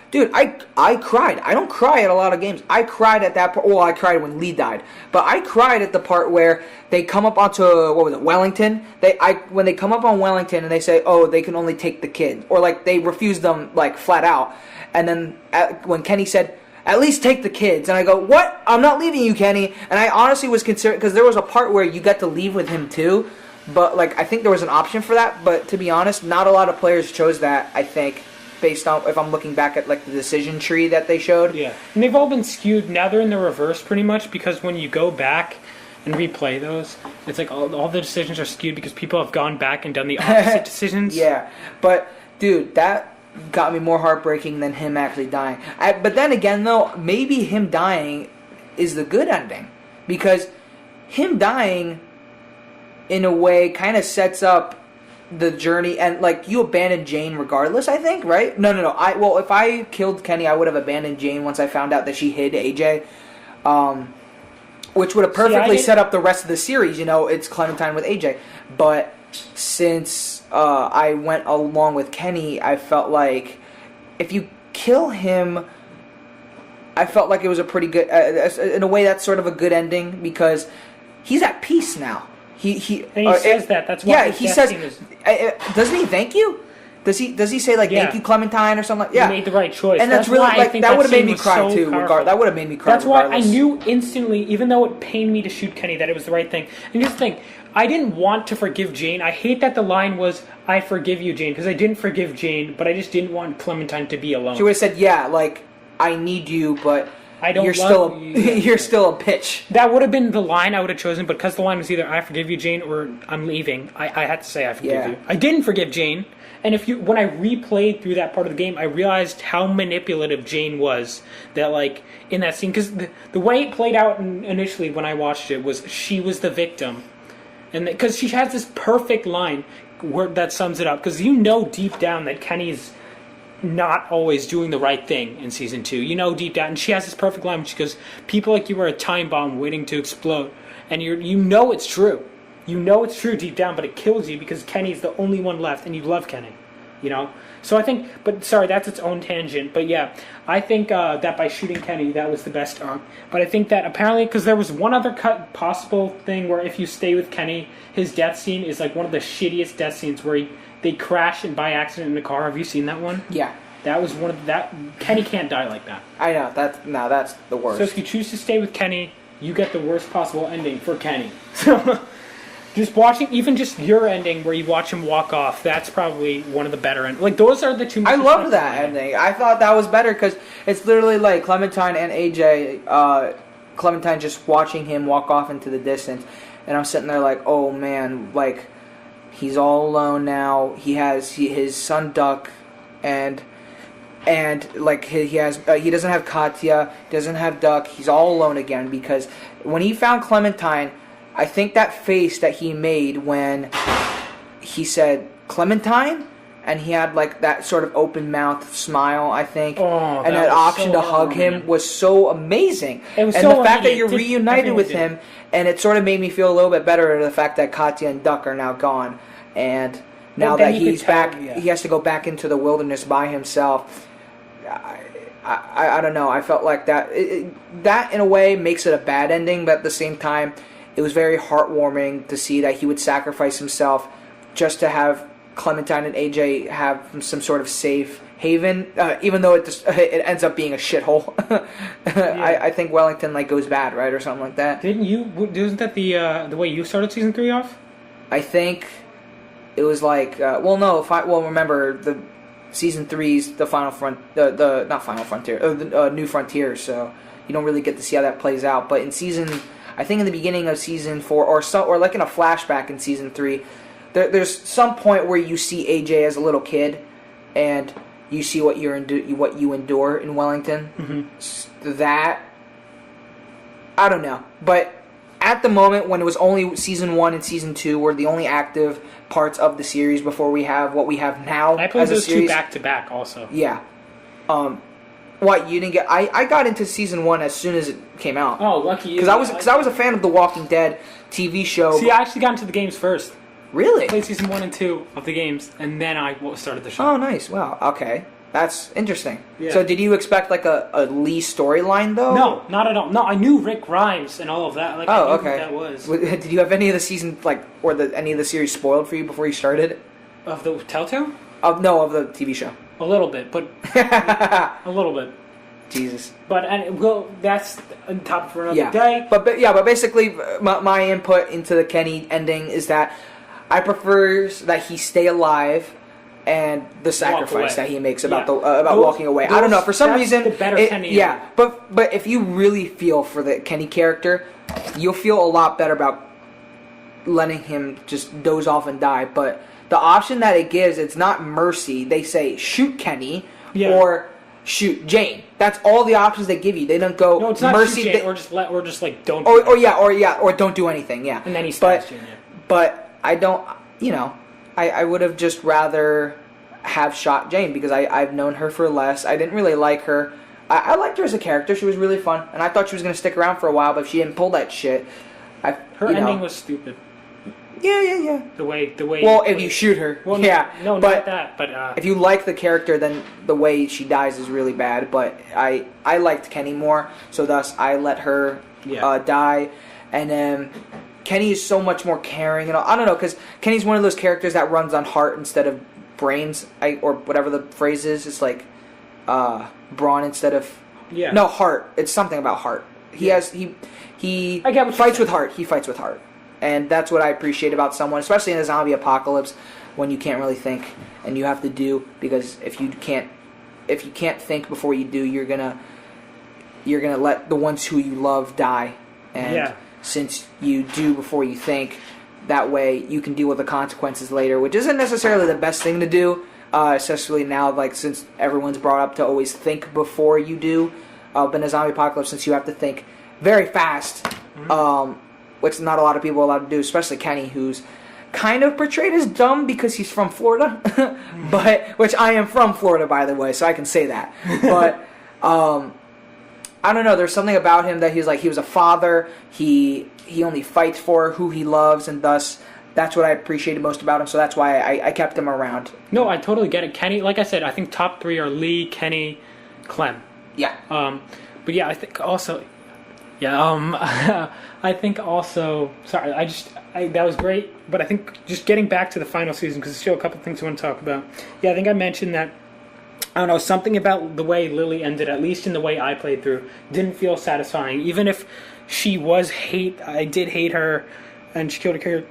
dude. I cried. I don't cry at a lot of games. I cried at that part. Well, I cried when Lee died, but I cried at the part where they come up onto Wellington. When they come up on Wellington and they say, oh, they can only take the kid, or like they refuse them like flat out, and then when Kenny said, at least take the kids. And I go, what? I'm not leaving you, Kenny. And I honestly was concerned, because there was a part where you got to leave with him too. But, like, I think there was an option for that. But to be honest, not a lot of players chose that, I think, based on, if I'm looking back at, like, the decision tree that they showed. Yeah. And they've all been skewed. Now they're in the reverse, pretty much, because when you go back and replay those, it's like all the decisions are skewed because people have gone back and done the opposite decisions. Yeah. But, dude, that got me more heartbreaking than him actually dying. But then again, though, maybe him dying is the good ending. Because him dying, in a way, kind of sets up the journey. And, like, you abandon Jane regardless, I think, right? No. Well, if I killed Kenny, I would have abandoned Jane once I found out that she hid AJ. Which would have perfectly set up the rest of the series. You know, it's Clementine with AJ. But since I went along with Kenny, I felt like if you kill him, I felt like it was a pretty good, in a way that's sort of a good ending because he's at peace now. He says that. That's why. Yeah, he says. Doesn't he thank you? Does he say like thank you, Clementine, or something? Yeah, you made the right choice. And that's really like that would have made me cry too. That would have made me cry. That's why I knew instantly, even though it pained me to shoot Kenny, that it was the right thing. And just think, I didn't want to forgive Jane. I hate that the line was, I forgive you, Jane, because I didn't forgive Jane, but I just didn't want Clementine to be alone. She would have said, yeah, like, I need you, but you're still a bitch. That would have been the line I would have chosen, but because the line was either, I forgive you, Jane, or I'm leaving, I had to say I forgive you. I didn't forgive Jane, and when I replayed through that part of the game, I realized how manipulative Jane was, that, like, in that scene, because the way it played out initially when I watched it was she was the victim. And because she has this perfect line that sums it up. Because you know deep down that Kenny's not always doing the right thing in Season 2. You know deep down. And she has this perfect line where she goes, people like you are a time bomb waiting to explode. And you know it's true. You know it's true deep down, but it kills you because Kenny's the only one left and you love Kenny. you know. So I think, but sorry, that's its own tangent. But yeah, I think that by shooting Kenny, that was the best arc. But I think that apparently, because there was one other possible thing where if you stay with Kenny, his death scene is like one of the shittiest death scenes where they crash and by accident in a car. Have you seen that one? Yeah. That was one of that. Kenny can't die like that. I know that's the worst. So if you choose to stay with Kenny, you get the worst possible ending for Kenny. So just watching, even just your ending where you watch him walk off, that's probably one of the better endings. Like those are the two. I loved that ending. I thought that was better because it's literally like Clementine and AJ. Clementine just watching him walk off into the distance, and I'm sitting there like, oh man, like he's all alone now. He has his son Duck, and like he doesn't have Katya, doesn't have Duck. He's all alone again because when he found Clementine, I think that face that he made when he said Clementine, and he had like that sort of open mouth smile, I think, and that option to hug him was so amazing. It was and so the fact that you're immediate. reunited with him, and it sort of made me feel a little bit better the fact that Katya and Duck are now gone, and now that he's back, he has to go back into the wilderness by himself. I don't know. I felt like that that in a way makes it a bad ending, but at the same time, it was very heartwarming to see that he would sacrifice himself just to have Clementine and AJ have some sort of safe haven, even though it ends up being a shithole. Yeah. I think Wellington like goes bad, right, or something like that. Isn't that the way you started season 3 off? I think it was like remember the season 3's the final not Final Frontier, the New Frontier. So you don't really get to see how that plays out. But I think in the beginning of season 4, or like in a flashback in season 3, there's some point where you see AJ as a little kid, and you see what you endure in Wellington. Mm-hmm. That I don't know, but at the moment when it was only season 1 and season 2 were the only active parts of the series before we have what we have now. I played as those a series. 2 back to back also. Yeah. What you didn't get? I got into season 1 as soon as it came out. Oh, lucky you! Because I was a fan of the Walking Dead TV show. See, I actually got into the games first. Really? I played season 1 and 2 of the games, and then I started the show. Oh, nice! Wow. Okay, that's interesting. Yeah. So, did you expect like a Lee storyline though? No, not at all. No, I knew Rick Grimes and all of that. Like, I knew okay. Who that was. Did you have any of the season any of the series spoiled for you before you started? Of the Telltale? Of the TV show. A little bit, but a little bit. Jesus. But that's on top for another day. But basically, my input into the Kenny ending is that I prefer that he stay alive and the sacrifice that he makes about walking away. I don't know, for some reason, the better Kenny. Yeah, but if you really feel for the Kenny character, you'll feel a lot better about letting him just doze off and die. But the option that it gives, it's not mercy. They say shoot Kenny or shoot Jane. That's all the options they give you. They don't go it's not mercy shoot Jane, or just like don't. Or don't do anything. Yeah, and then he stabs Jane. Yeah. But I don't. I would have just rather have shot Jane because I've known her for less. I didn't really like her. I liked her as a character. She was really fun, and I thought she was going to stick around for a while. But if she didn't pull that shit, her ending was stupid. Yeah. The way. Well, if you shoot her, well, yeah. No, not that. But if you like the character, then the way she dies is really bad. But I liked Kenny more, so thus I let her die. And then Kenny is so much more caring, and I don't know, because Kenny's one of those characters that runs on heart instead of brains, or whatever the phrase is. It's like brawn instead of heart. It's something about heart. He fights with heart. He fights with heart. And that's what I appreciate about someone, especially in a zombie apocalypse, when you can't really think and you have to do, because if you can't think before you do, you're gonna let the ones who you love die. And since you do before you think, that way you can deal with the consequences later, which isn't necessarily the best thing to do, especially now, like, since everyone's brought up to always think before you do. But in a zombie apocalypse, since you have to think very fast, which not a lot of people are allowed to do, especially Kenny, who's kind of portrayed as dumb because he's from Florida, which I am from Florida, by the way, so I can say that. But I don't know. There's something about him that he was a father. He only fights for who he loves, and thus That's what I appreciated most about him, so that's why I kept him around. No, I totally get it. Kenny, like I said, I think top 3 are Lee, Kenny, Clem. Yeah. But yeah, I think also... Yeah, I think also... Sorry, that was great, but I think just getting back to the final season, because there's still a couple things I want to talk about. Yeah, I think I mentioned that, I don't know, something about the way Lily ended, at least in the way I played through, didn't feel satisfying. Even if she was I did hate her, and she killed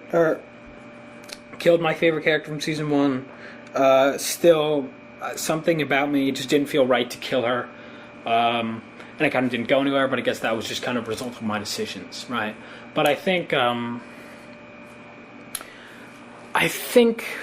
my favorite character from season 1, still, something about me just didn't feel right to kill her. And I kind of didn't go anywhere, but I guess that was just kind of a result of my decisions, right? But I think,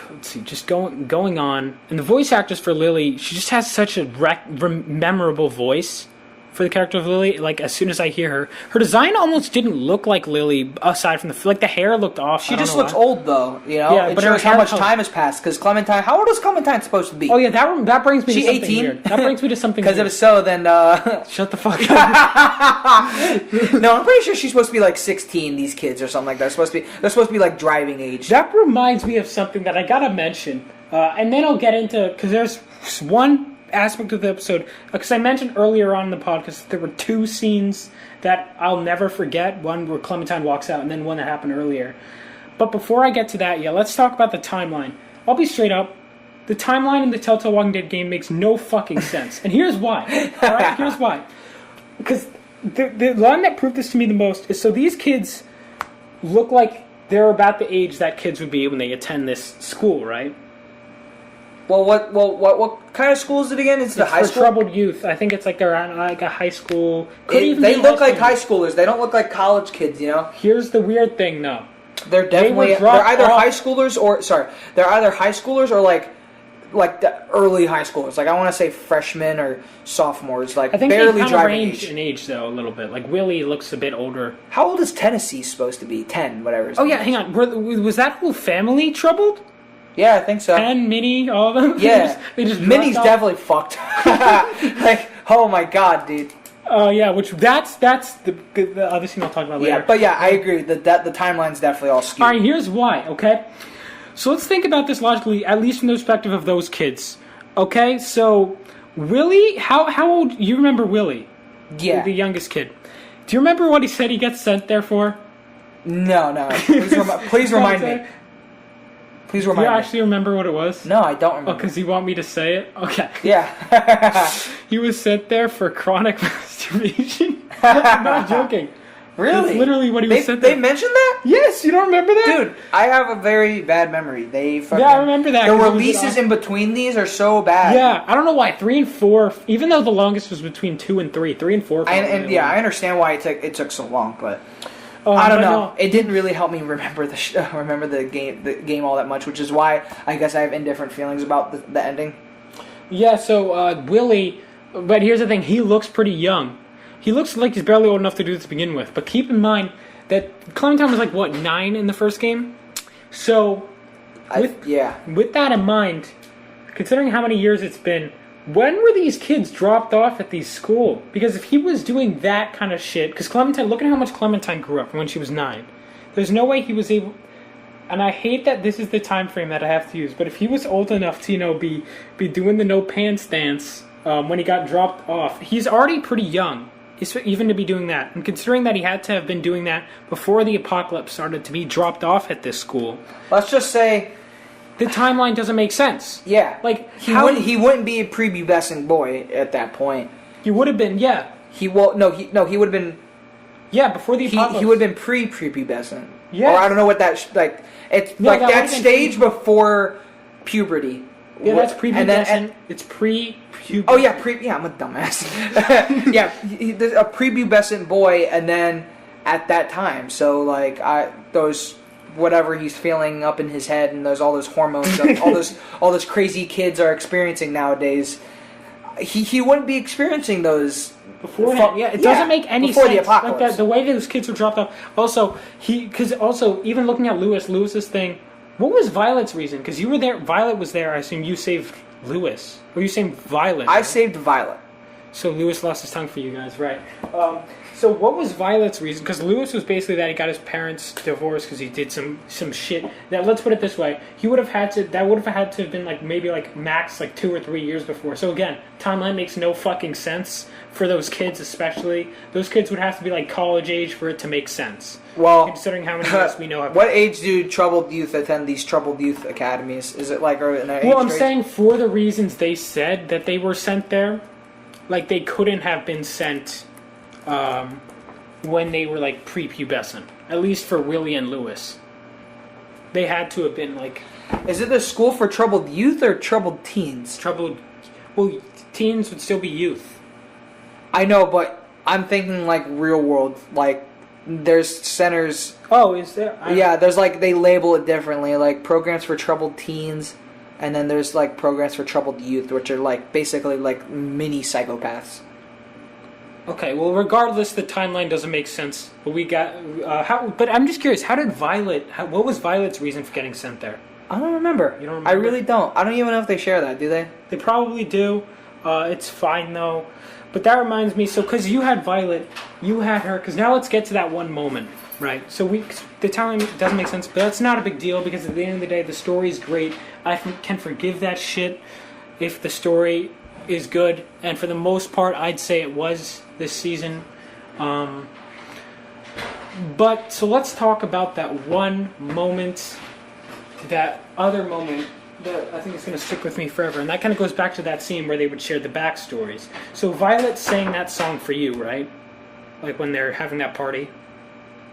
let's see, just going on, and the voice actress for Lily, she just has such a memorable voice for the character of Lily. Like, as soon as I hear her design almost didn't look like Lily, aside from the hair looked off. She just looks old, though, you know? Yeah, it but shows how much time has passed, because Clementine, how old is Clementine supposed to be? Oh, yeah, that brings me to something 18? weird. That brings me to something Because weird. if so, then, Shut the fuck up. No, I'm pretty sure she's supposed to be like 16, these kids, or something like that. They're supposed to be like driving age. That reminds me of something that I gotta mention, and then I'll get into, because there's one aspect of the episode, because I mentioned earlier on in the podcast that there were 2 scenes that I'll never forget, one where Clementine walks out and then one that happened earlier. But before I get to that, let's talk about the timeline. I'll be straight up, the timeline in the Telltale Walking Dead game makes no fucking sense, and here's why. Alright, here's why. Because the line that proved this to me the most is, so these kids look like they're about the age that kids would be when they attend this school, right? Well, what kind of school is it again? It's the high for school? troubled youth. I think it's like they're at like a high school. They look like high schoolers. They don't look like college kids, you know? Here's the weird thing, though. They're either high schoolers or like the early high schoolers. Like, I want to say freshmen or sophomores, like I think barely they driving range age. in age, though, a little bit. Like, Willie looks a bit older. How old is Tennessee supposed to be? 10, whatever. Oh, yeah, hang on. Was that whole family troubled? Yeah, I think so. Pen, Minnie, all of them? Yeah. they just Minnie's dropped definitely fucked. Like, oh my god, dude. Oh, yeah, which that's the other scene I'll talk about later. Yeah, but yeah, I agree that the timeline's definitely all skewed. All right, here's why, okay? So let's think about this logically, at least from the perspective of those kids. Okay, so Willie, how old, you remember Willie? Yeah. The youngest kid. Do you remember what he said he gets sent there for? No. Please remind me. Please remind me. Do you actually remember what it was? No, I don't remember. Oh, because you want me to say it? Okay. Yeah. He was sent there for chronic masturbation. I'm not joking. Really? That's literally what he was sent there. They mentioned that? Yes, you don't remember that? Dude, I have a very bad memory. Yeah, I remember that. The releases in between these are so bad. Yeah, I don't know why. 3 and 4, even though the longest was between 2 and 3, 3 and 4. I understand why it took so long, but I don't know. No. It didn't really help me remember the game all that much, which is why I guess I have indifferent feelings about the ending. Yeah, so Willie, but here's the thing, he looks pretty young. He looks like he's barely old enough to do this to begin with, but keep in mind that Clementine was like, 9 in the first game? So, with that in mind, considering how many years it's been, when were these kids dropped off at these school? Because if he was doing that kind of shit, because Clementine, look at how much Clementine grew up from when she was 9. There's no way he was able, and I hate that this is the time frame that I have to use, but if he was old enough to, be doing the no pants dance when he got dropped off, he's already pretty young. Even to be doing that. And considering that he had to have been doing that before the apocalypse started to be dropped off at this school. Let's just say the timeline doesn't make sense. Yeah. Like he wouldn't be a prepubescent boy at that point. He would have been, yeah. He would have been. Yeah, before the apocalypse. He would have been prepubescent. Yeah. Or I don't know what that it's like that stage before puberty. Yeah, that's prepubescent. It's pre-pubescent. Oh yeah, I'm a dumbass. Yeah, there's a prepubescent boy, and then at that time, so like those whatever he's feeling up in his head, and there's all those hormones, all those crazy kids are experiencing nowadays. He wouldn't be experiencing those beforehand. It doesn't make any before sense. The apocalypse. Like that, the way those kids were dropped off. Also, even looking at Lewis's thing. What was Violet's reason? Because you were there. Violet was there. I assume you saved Lewis, or you saved Violet. I saved Violet. So Lewis lost his tongue for you guys, right? So what was Violet's reason? Because Lewis was basically that he got his parents divorced because he did some shit. That, let's put it this way, he would have had to. That would have had to have been like maybe like max like 2 or 3 years before. So again, timeline makes no fucking sense for those kids, especially. Those kids would have to be like college age for it to make sense. Well, considering how many years we know. What age do troubled youth attend these troubled youth academies? Is it like an age? Well, I'm saying for the reasons they said that they were sent there, like they couldn't have been sent. When they were like prepubescent, at least for Willie and Lewis, they had to have been like. Is it a school for troubled youth or troubled teens? Well, teens would still be youth. I know, but I'm thinking like real world. Like there's centers. Oh, is there? Yeah, there's like they label it differently. Like programs for troubled teens, and then there's like programs for troubled youth, which are like basically like mini psychopaths. Okay, well, regardless, the timeline doesn't make sense. But we got how. But I'm just curious. How did Violet? What was Violet's reason for getting sent there? I don't remember. You don't remember? I really don't. I don't even know if they share that. Do they? They probably do. It's fine though. But that reminds me. So, because you had Violet, you had her. Because now let's get to that one moment, right? So the timeline doesn't make sense, but that's not a big deal because at the end of the day, the story is great. I can forgive that shit if the story is good, and for the most part, I'd say it was this season. But so let's talk about that one moment, that other moment that I think is going to stick with me forever, and that kind of goes back to that scene where they would share the backstories. So Violet sang that song for you, right? Like when they're having that party.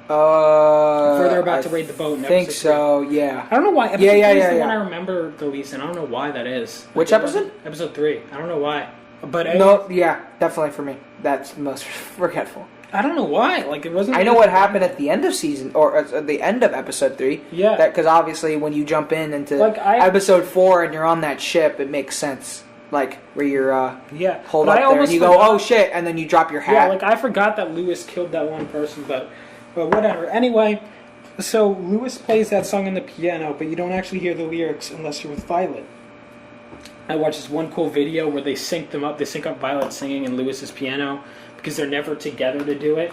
Before they're about to raid the boat. I think so. Yeah. I don't know why. Yeah. The one I remember the least, and I don't know why that is. Which episode? Episode 3. I don't know why. But no, yeah, definitely for me. That's most forgetful. I don't know why. Like it wasn't. I know what happened at the end of season or at the end of episode 3. Yeah. That because obviously when you jump into episode 4 and you're on that ship, it makes sense. Like where you're hold up there and you go, oh shit, and then you drop your hat. Yeah, like I forgot that Lewis killed that one person, but whatever. Anyway, so Lewis plays that song on the piano, but you don't actually hear the lyrics unless you're with Violet. I watched this one cool video where they sync them up. They sync up Violet singing and Lewis's piano because they're never together to do it.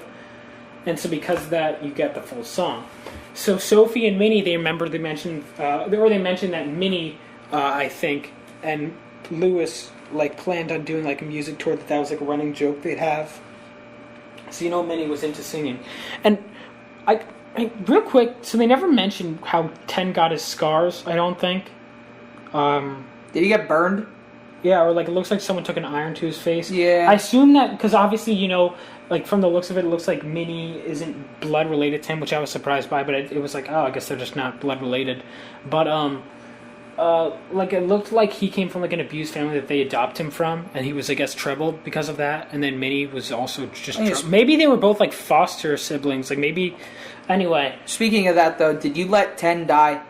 And so because of that, you get the full song. So Sophie and Minnie, they mentioned that Minnie, I think, and Lewis like planned on doing like a music tour. That was like a running joke they'd have. So Minnie was into singing, and I real quick. So they never mentioned how Ten got his scars. I don't think. Did he get burned? Yeah, or like it looks like someone took an iron to his face. Yeah. I assume that because obviously like from the looks of it, it looks like Minnie isn't blood related to him, which I was surprised by. But it was like, oh, I guess they're just not blood related. But like it looked like he came from like an abused family that they adopted him from, and he was, I guess, troubled because of that. And then Minnie was also just maybe they were both like foster siblings. Like maybe anyway. Speaking of that, though, did you let Ten die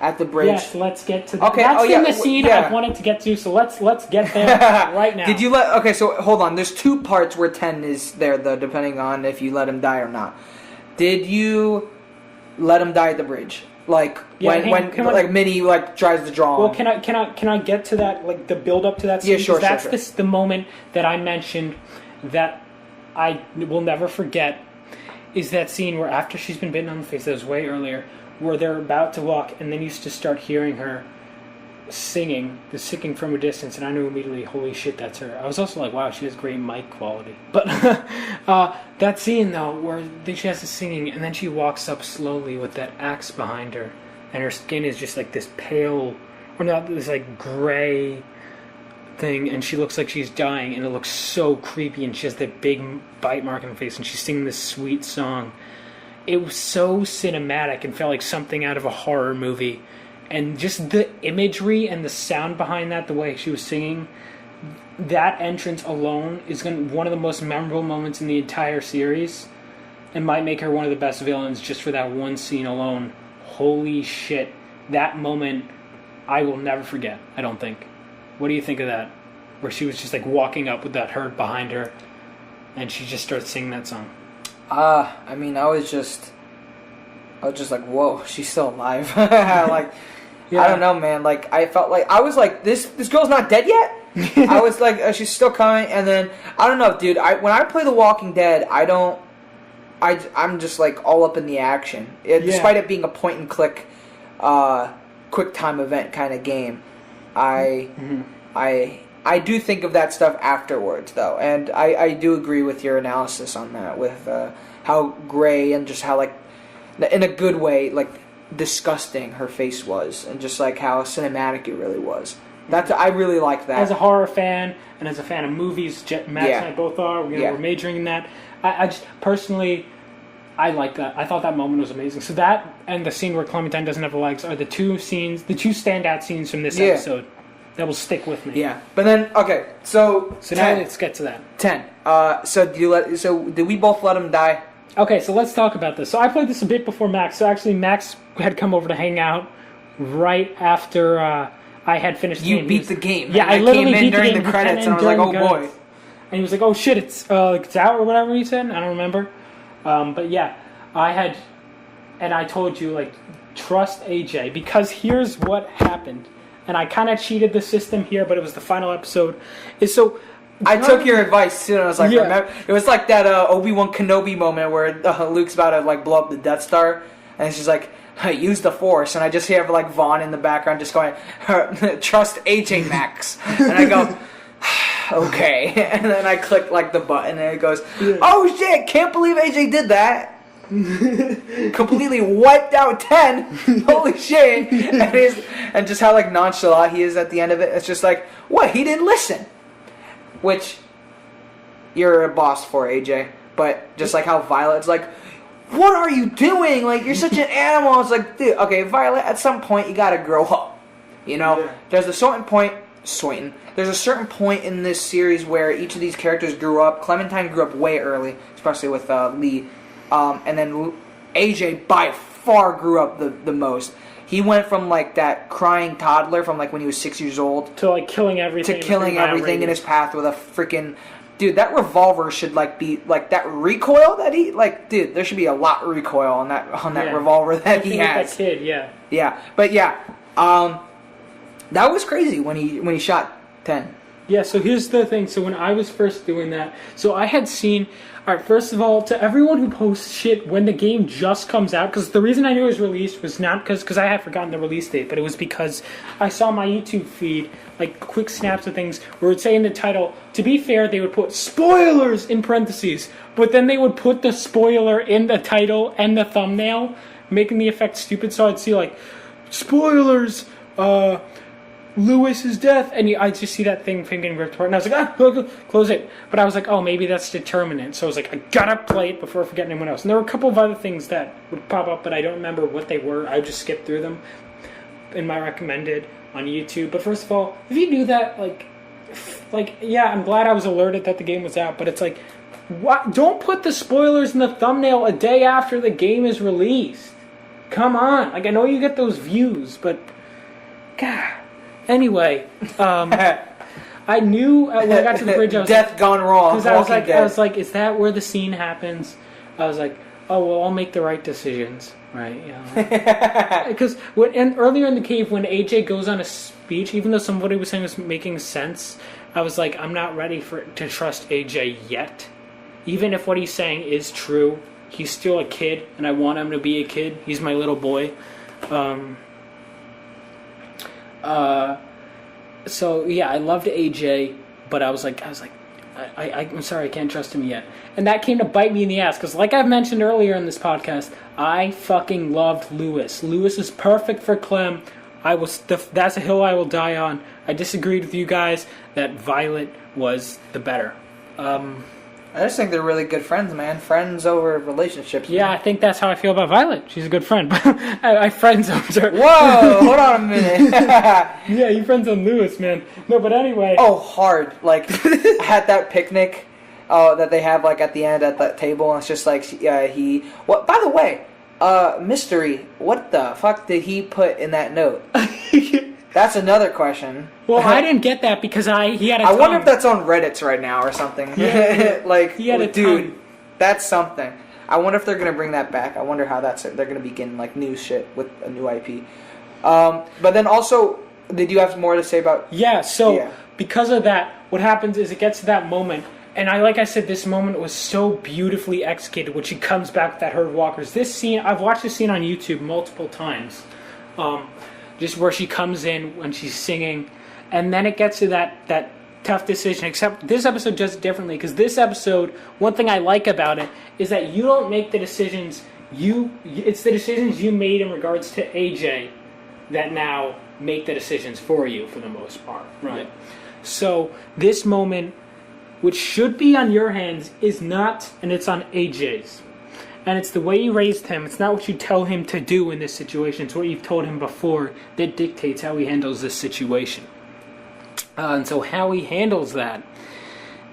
at the bridge? Yes, let's get to okay. That's in the scene I wanted to get to. So let's get there right now. Did you let? Okay, so hold on. There's 2 parts where Ten is there, though, depending on if you let him die or not. Did you let him die at the bridge? Like when Minnie like tries to draw. Well, can I get to that, like the build up to that scene? Yeah, sure. That's the moment that I mentioned that I will never forget. Is that scene where after she's been bitten on the face? That was way earlier, where they're about to walk, and then you just start hearing her singing from a distance, and I knew immediately, holy shit, that's her. I was also like, wow, she has great mic quality. But that scene, though, where she has the singing, and then she walks up slowly with that axe behind her, and her skin is just like this pale, or not, this like gray thing, and she looks like she's dying, and it looks so creepy, and she has that big bite mark on her face, and she's singing this sweet song. It was so cinematic and felt like something out of a horror movie. And just the imagery and the sound behind that, the way she was singing, that entrance alone is one of the most memorable moments in the entire series. And might make her one of the best villains just for that one scene alone. Holy shit. That moment, I will never forget, I don't think. What do you think of that? Where she was just like walking up with that herd behind her, and she just starts singing that song. I mean, I was just like, whoa, she's still alive. Like, yeah. I don't know, man. Like, I felt like I was like, this girl's not dead yet. I was like, she's still coming, and then I don't know, dude. When I play The Walking Dead, I'm just like all up in the action, despite it being a point and click, quick time event kind of game. I do think of that stuff afterwards, though, and I do agree with your analysis on that, with how gray and just how, like, in a good way, like, disgusting her face was, and just like how cinematic it really was. I really like that. As a horror fan and as a fan of movies, Max and I both are. We're majoring in that. I just personally, I like that. I thought that moment was amazing. So that and the scene where Clementine doesn't have the legs are the two standout scenes from this episode that will stick with me. Yeah, but then so 10. Now let's get to that. 10. So did we both let him die? Okay, so let's talk about this. So I played this a bit before Max. So actually, Max had come over to hang out right after I had finished the game. You beat the game. Yeah, I literally came in beat during the game the credits, and I was like, oh boy. And he was like, oh shit, it's out or whatever he said. I don't remember. But yeah, I told you, like, trust AJ, because here's what happened. And I kind of cheated the system here, but it was the final episode. I took your advice too, and I was like, remember? It was like that Obi-Wan Kenobi moment where Luke's about to like blow up the Death Star, and she's like, hey, use the Force, and I just hear like Vaughn in the background just going, trust AJ Max, and I go, okay, and then I click like the button, and it goes, oh shit, can't believe AJ did that. Completely wiped out 10. Holy shit. And just how like nonchalant he is at the end of it. It's just like, what, he didn't listen. Which you're a boss for, AJ. But just like how Violet's like, what are you doing? Like, you're such an animal. It's like, dude, okay, Violet, at some point you gotta grow up. You know? Yeah. There's a certain point in this series where each of these characters grew up. Clementine grew up way early, especially with Lee. And then AJ by far grew up the most. He went from like that crying toddler from like when he was 6 years old to like killing everything in his path with a freaking dude. That revolver should like be like that recoil that he like. Dude, there should be a lot of recoil on that revolver that he has. That kid, yeah, but that was crazy when he shot 10. Yeah, so here's the thing. So when I was first doing that, so I had seen... Alright, first of all, to everyone who posts shit when the game just comes out, because the reason I knew it was released was not because I had forgotten the release date, but it was because I saw my YouTube feed, like quick snaps of things, where it would say in the title, to be fair, they would put spoilers in parentheses, but then they would put the spoiler in the title and the thumbnail, making the effect stupid, so I'd see like, spoilers, Lewis's death, and I just see that thing getting ripped apart, and I was like, close it. But I was like, oh, maybe that's determinant. So I was like, I gotta play it before I forget anyone else. And there were a couple of other things that would pop up, but I don't remember what they were. I just skipped through them in my recommended on YouTube. But first of all, if you do that, yeah, I'm glad I was alerted that the game was out, but it's like, what? Don't put the spoilers in the thumbnail a day after the game is released. Come on. Like, I know you get those views, but God. Anyway, I knew when I got to the bridge, I was Death gone wrong. Because I was like, is that where the scene happens? I was like, oh well, I'll make the right decisions, right? You know, because earlier in the cave when AJ goes on a speech, even though somebody was saying it was making sense, I was like, I'm not ready to trust AJ yet. Even if what he's saying is true, he's still a kid, and I want him to be a kid. He's my little boy. So yeah, I loved AJ, but I was like, I'm sorry, I can't trust him yet. And that came to bite me in the ass, because like I've mentioned earlier in this podcast, I fucking loved Lewis. Lewis is perfect for Clem. That's a hill I will die on. I disagreed with you guys that Violet was the better. I just think they're really good friends, man. Friends over relationships. Yeah, man. I think that's how I feel about Violet. She's a good friend. I friend zoned her. Whoa, hold on a minute. Yeah, you friend zoned Lewis, man. No, but anyway. Oh, hard. Like, I had that picnic that they have like at the end at that table, and it's just like he. What? By the way, mystery. What the fuck did he put in that note? That's another question. Well, I didn't get that because he had a tongue. I wonder if that's on Reddit's right now or something. Yeah. Like, he had a dude, tongue. That's something. I wonder if they're going to bring that back. I wonder how they're going to begin like new shit with a new IP. But then also, did you have more to say about... Yeah, so because of that, what happens is it gets to that moment, and like I said, this moment was so beautifully executed when she comes back with that herd of walkers. This scene, I've watched this scene on YouTube multiple times, just where she comes in when she's singing, and then it gets to that tough decision, except this episode does it differently, because this episode, one thing I like about it is that you don't make the decisions, it's the decisions you made in regards to AJ that now make the decisions for you for the most part, right? Yeah. So this moment, which should be on your hands, is not, and it's on AJ's. And it's the way you raised him. It's not what you tell him to do in this situation. It's what you've told him before that dictates how he handles this situation. And so how he handles that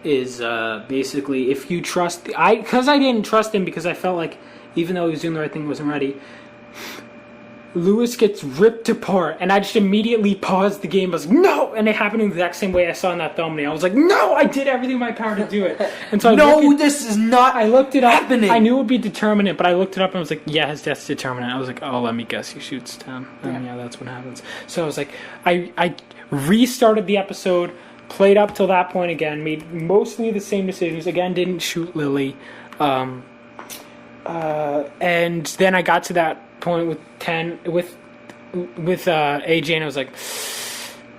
is basically, if you trust... Because I didn't trust him, because I felt like, even though he was doing the right thing, he wasn't ready, Lewis gets ripped apart, and I just immediately paused the game. I was like, no! And it happened in the exact same way I saw in that thumbnail. I was like, no! I did everything in my power to do it. And so this is not I looked it up. happening. I knew it would be determinate, but I looked it up and I was like, yeah, his death's determinate. I was like, oh, let me guess, he shoots 10. And yeah, that's what happens. So I was like, I restarted the episode, played up till that point again, made mostly the same decisions. Again, didn't shoot Lily. And then I got to that point with 10 with AJ, and I was like,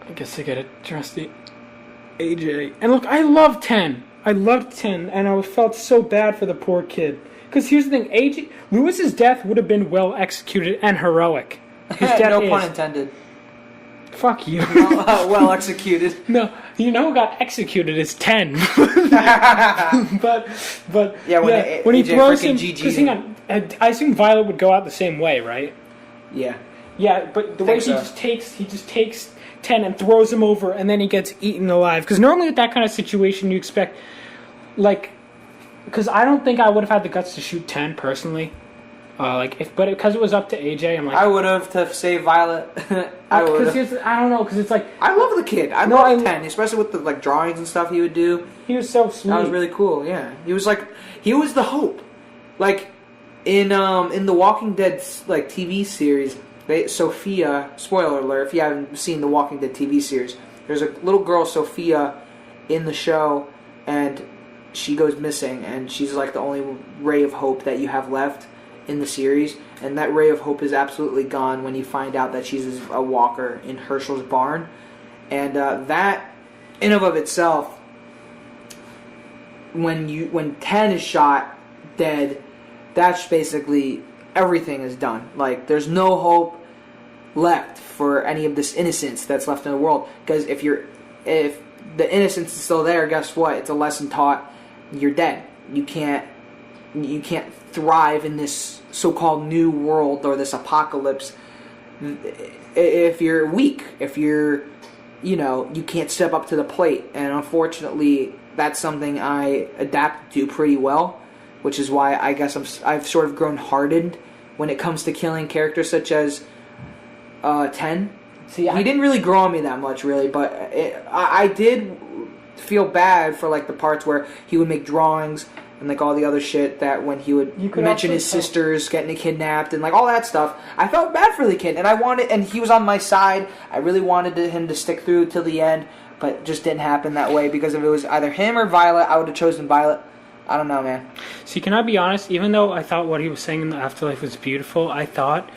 I guess I gotta trust the AJ. And look, I loved 10, and I felt so bad for the poor kid, because here's the thing, Lewis's death would have been well executed and heroic. His death no pun intended. Fuck you. Well executed. No, you know who got executed is 10. but yeah, when he throws him, GG. because hang on, I assume Violet would go out the same way, right? Yeah, but the way he just takes 10 and throws him over, and then he gets eaten alive. Because normally with that kind of situation, you expect, like, because I don't think I would have had the guts to shoot 10 personally. But because it was up to AJ, I'm like, I would have to save Violet. I don't know, because it's like, I love the kid. I love 10, especially with the like drawings and stuff he would do. He was so sweet. That was really cool. Yeah, he was the hope. Like in the Walking Dead like TV series, Sophia. Spoiler alert! If you haven't seen the Walking Dead TV series, there's a little girl, Sophia, in the show, and she goes missing, and she's like the only ray of hope that you have left in the series, and that ray of hope is absolutely gone when you find out that she's a walker in Herschel's barn. And that in of itself, when 10 is shot dead, that's basically everything is done. Like, there's no hope left for any of this innocence that's left in the world, because if the innocence is still there, guess what? It's a lesson taught. You're dead. You can't thrive in this so-called new world or this apocalypse if you're weak, if you're, you can't step up to the plate. And unfortunately, that's something I adapted to pretty well, which is why I guess I've sort of grown hardened when it comes to killing characters such as 10. See, he didn't really grow on me that much, really, but I did feel bad for like the parts where he would make drawings and like all the other shit that when he would mention his sisters getting kidnapped and like all that stuff. I felt bad for the kid, and he was on my side. I really wanted him to stick through till the end, but it just didn't happen that way, because if it was either him or Violet, I would have chosen Violet. I don't know, man. See, can I be honest? Even though I thought what he was saying in the afterlife was beautiful, I thought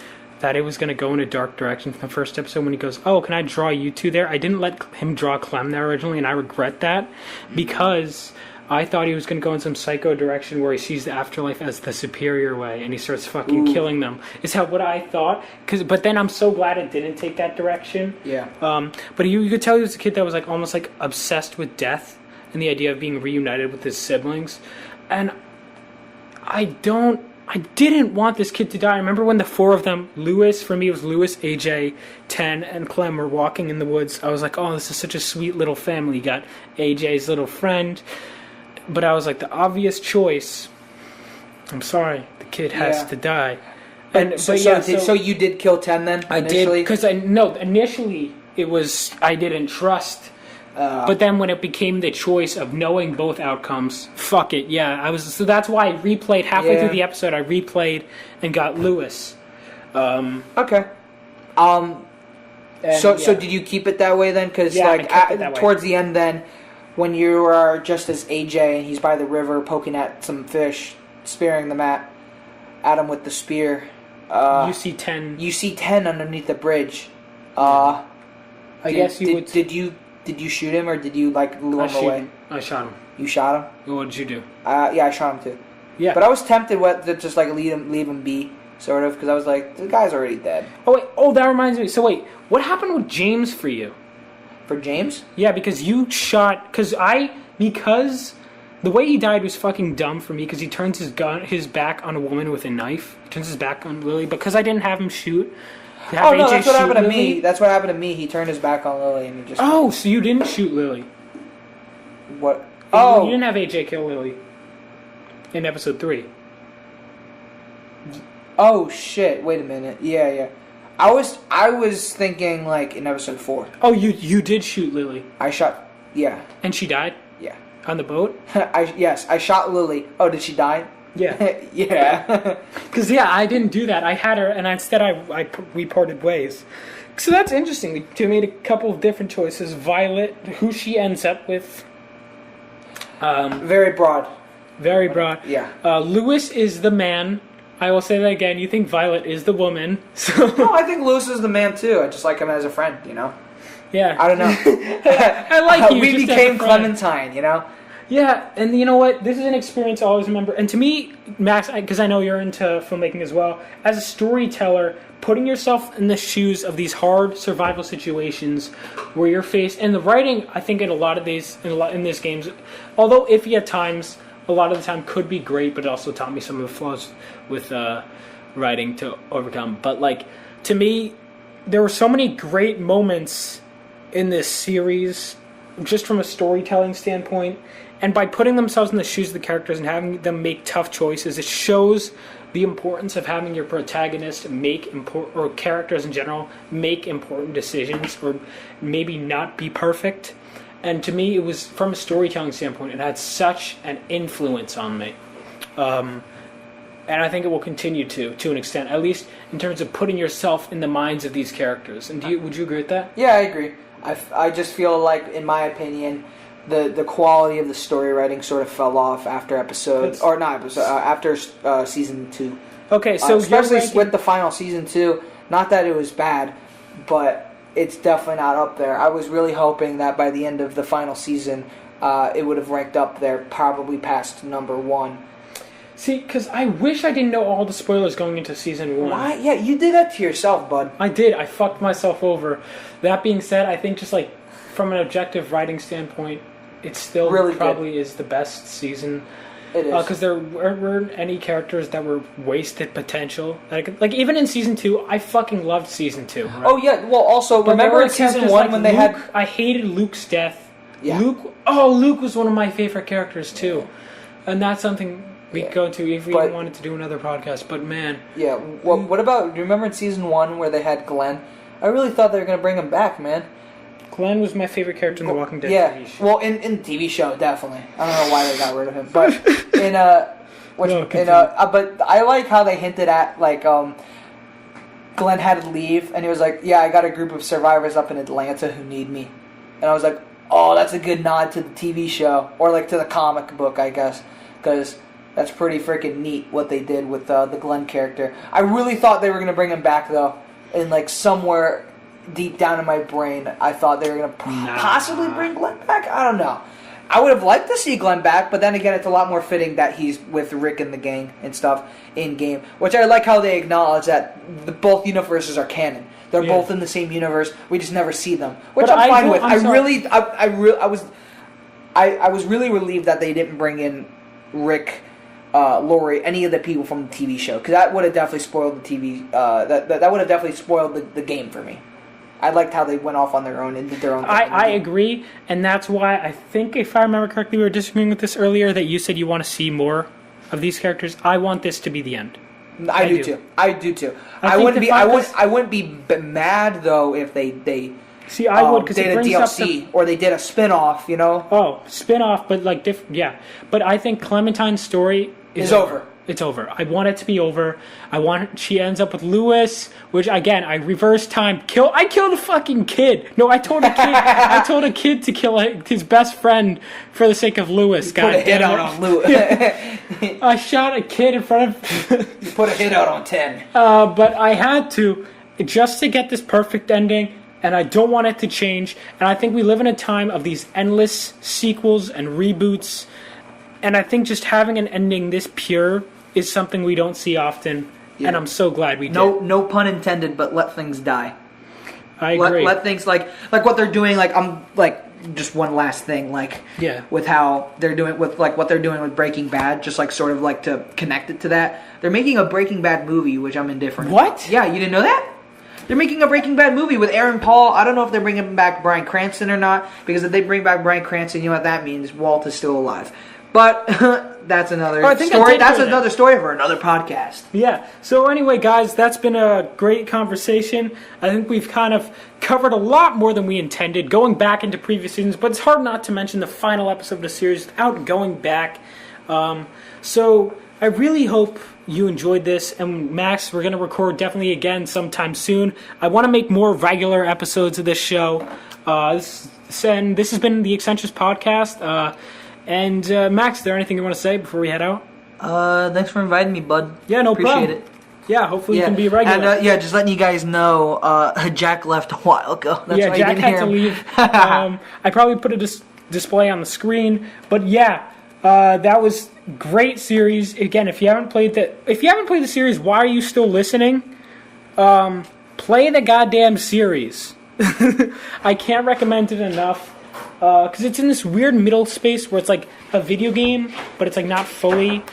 that it was going to go in a dark direction from the first episode when he goes, oh, can I draw you two there? I didn't let him draw Clem there originally, and I regret that, because I thought he was going to go in some psycho direction where he sees the afterlife as the superior way, and he starts fucking killing them. Is that what I thought? But then I'm so glad it didn't take that direction. Yeah. But you could tell he was a kid that was like almost like obsessed with death and the idea of being reunited with his siblings. And I didn't want this kid to die. I remember when the four of them, for me it was Lewis, AJ, 10, and Clem were walking in the woods. I was like, oh, this is such a sweet little family. You got AJ's little friend. But I was like, the obvious choice, I'm sorry, the kid has to die. So you did kill 10 then? I did, because initially it was, I didn't trust. But then when it became the choice of knowing both outcomes, fuck it, so that's why I replayed halfway through the episode. I replayed and got Lewis. Okay. And, So did you keep it that way then? Because Yeah, I kept it that way. towards the end, then when you are just as AJ and he's by the river poking at some fish, spearing them at him with the spear. you see 10. You see 10 underneath the bridge. I guess you would. Did you shoot him or did you lure him away? I shot him. You shot him? What did you do? Yeah, I shot him too. Yeah. But I was tempted to just leave him be, sort of, because I was like, the guy's already dead. Oh wait. Oh, that reminds me. So wait, what happened with James for you? For James? Yeah, because you shot. Because the way he died was fucking dumb for me. Because he turns his back on a woman with a knife. He turns his back on Lily. Because I didn't have him shoot. Oh no, that's what happened to me. That's what happened to me. He turned his back on Lily and he just. Oh, so you didn't shoot Lily? What? Oh, you didn't have AJ kill Lily in episode 3. Oh shit! Wait a minute. Yeah. I was thinking in episode 4. Oh, you did shoot Lily. I shot. Yeah. And she died Yeah. on the boat. I shot Lily. Oh, did she die? Yeah. Yeah. Because I didn't do that. I had her, and instead we parted ways. So that's interesting. We made a couple of different choices. Violet, who she ends up with. Very broad. Very broad. Yeah. Lewis is the man. I will say that again. You think Violet is the woman. So No, I think Lewis is the man too. I just like him as a friend, yeah. I don't know. I like you. We just as a became friend. Clementine, Yeah, and you know what? This is an experience I always remember. And to me, Max, because I know you're into filmmaking as well, as a storyteller, putting yourself in the shoes of these hard survival situations where you're faced, and the writing, I think in a lot of these, in these games, although iffy at times, a lot of the time could be great, but it also taught me some of the flaws with writing to overcome. But to me, there were so many great moments in this series, just from a storytelling standpoint. And by putting themselves in the shoes of the characters and having them make tough choices, it shows the importance of having your protagonist or characters in general make important decisions, or maybe not be perfect. And to me, it was, from a storytelling standpoint, it had such an influence on me. And I think it will continue to an extent, at least in terms of putting yourself in the minds of these characters. And would you agree with that? Yeah, I agree. I just feel like, in my opinion, the quality of the story writing sort of fell off after after season 2. Okay, so especially with the final season 2. Not that it was bad, but it's definitely not up there. I was really hoping that by the end of the final season, it would have ranked up there, probably past number 1. See, because I wish I didn't know all the spoilers going into season 1. Why? Yeah, you did that to yourself, bud. I did. I fucked myself over. That being said, I think just from an objective writing standpoint, it still really probably is the best season. It is. Because there weren't any characters that were wasted potential. Like even in season 2, I fucking loved season 2. Right? Oh yeah. Well, also But remember there were in season characters 1 when they Luke. had. I hated Luke's death. Yeah. Luke was one of my favorite characters too, and that's something we go to if we wanted to do another podcast. But man, yeah. Well, what about? Do you remember in season 1 where they had Glenn? I really thought they were gonna bring him back, man. Glenn was my favorite character in the Walking Dead TV show. Well, in TV show, definitely. I don't know why they got rid of him, but but I like how they hinted at Glenn had to leave, and he was like, "Yeah, I got a group of survivors up in Atlanta who need me," and I was like, "Oh, that's a good nod to the TV show, or to the comic book, I guess, because that's pretty freaking neat what they did with the Glenn character." I really thought they were gonna bring him back though, and somewhere deep down in my brain, I thought they were going to possibly bring Glenn back. I don't know. I would have liked to see Glenn back, but then again, it's a lot more fitting that he's with Rick and the gang and stuff in game. Which I like how they acknowledge that both universes are canon. They're both in the same universe. We just never see them, which I'm fine with. I was really relieved that they didn't bring in Rick, Lori, any of the people from the TV show, because that would have definitely spoiled the TV. That would have definitely spoiled the game for me. I liked how they went off on their own and did their own thing. I agree, and that's why I think, if I remember correctly, we were disagreeing with this earlier, that you said you want to see more of these characters. I want this to be the end. I do too. I wouldn't be mad though if they see. I would, because they did a DLC or they did a spin-off. Oh, spin-off, but different. Yeah, but I think Clementine's story is over. It's over. I want it to be over. She ends up with Lewis, which again, I reverse time. I killed a fucking kid. No, I told a kid to kill his best friend for the sake of Lewis. Put a hit out on Lewis. I shot a kid in front of... You put a hit out on 10. But I had to, just to get this perfect ending, and I don't want it to change. And I think we live in a time of these endless sequels and reboots. And I think just having an ending this pure is something we don't see often, and I'm so glad we did. No pun intended, but let things die. I agree. Let things like what they're doing. I'm just one last thing. With how they're doing with what they're doing with Breaking Bad, just sort of to connect it to that. They're making a Breaking Bad movie, which I'm indifferent. What? Yeah, you didn't know that? They're making a Breaking Bad movie with Aaron Paul. I don't know if they're bringing back Bryan Cranston or not, because if they bring back Bryan Cranston, you know what that means? Walt is still alive. But that's another story. That's another story for another podcast. Yeah. So anyway, guys, that's been a great conversation. I think we've kind of covered a lot more than we intended, going back into previous seasons. But it's hard not to mention the final episode of the series without going back. So I really hope you enjoyed this. And Max, we're going to record definitely again sometime soon. I want to make more regular episodes of this show. This has been the Eccentrist podcast. And Max, is there anything you want to say before we head out? Thanks for inviting me, bud. Yeah, no problem. Appreciate it. Yeah, hopefully you can be regular. And just letting you guys know, Jack left a while ago. That's why Jack you didn't had hear to him. leave. I probably put a display on the screen, but that was great series. Again, if you haven't played the series, why are you still listening? Play the goddamn series. I can't recommend it enough. Because it's in this weird middle space where it's like a video game, but it's like not fully,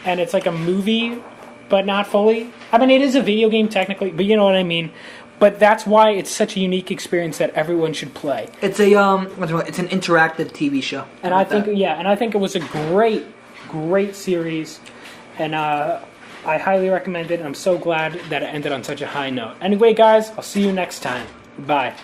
and it's like a movie, but not fully. I mean, it is a video game technically, but you know what I mean. But that's why it's such a unique experience that everyone should play. It's an interactive TV show. And I think it was a great series, and I highly recommend it. And I'm so glad that it ended on such a high note. Anyway, guys, I'll see you next time. Bye.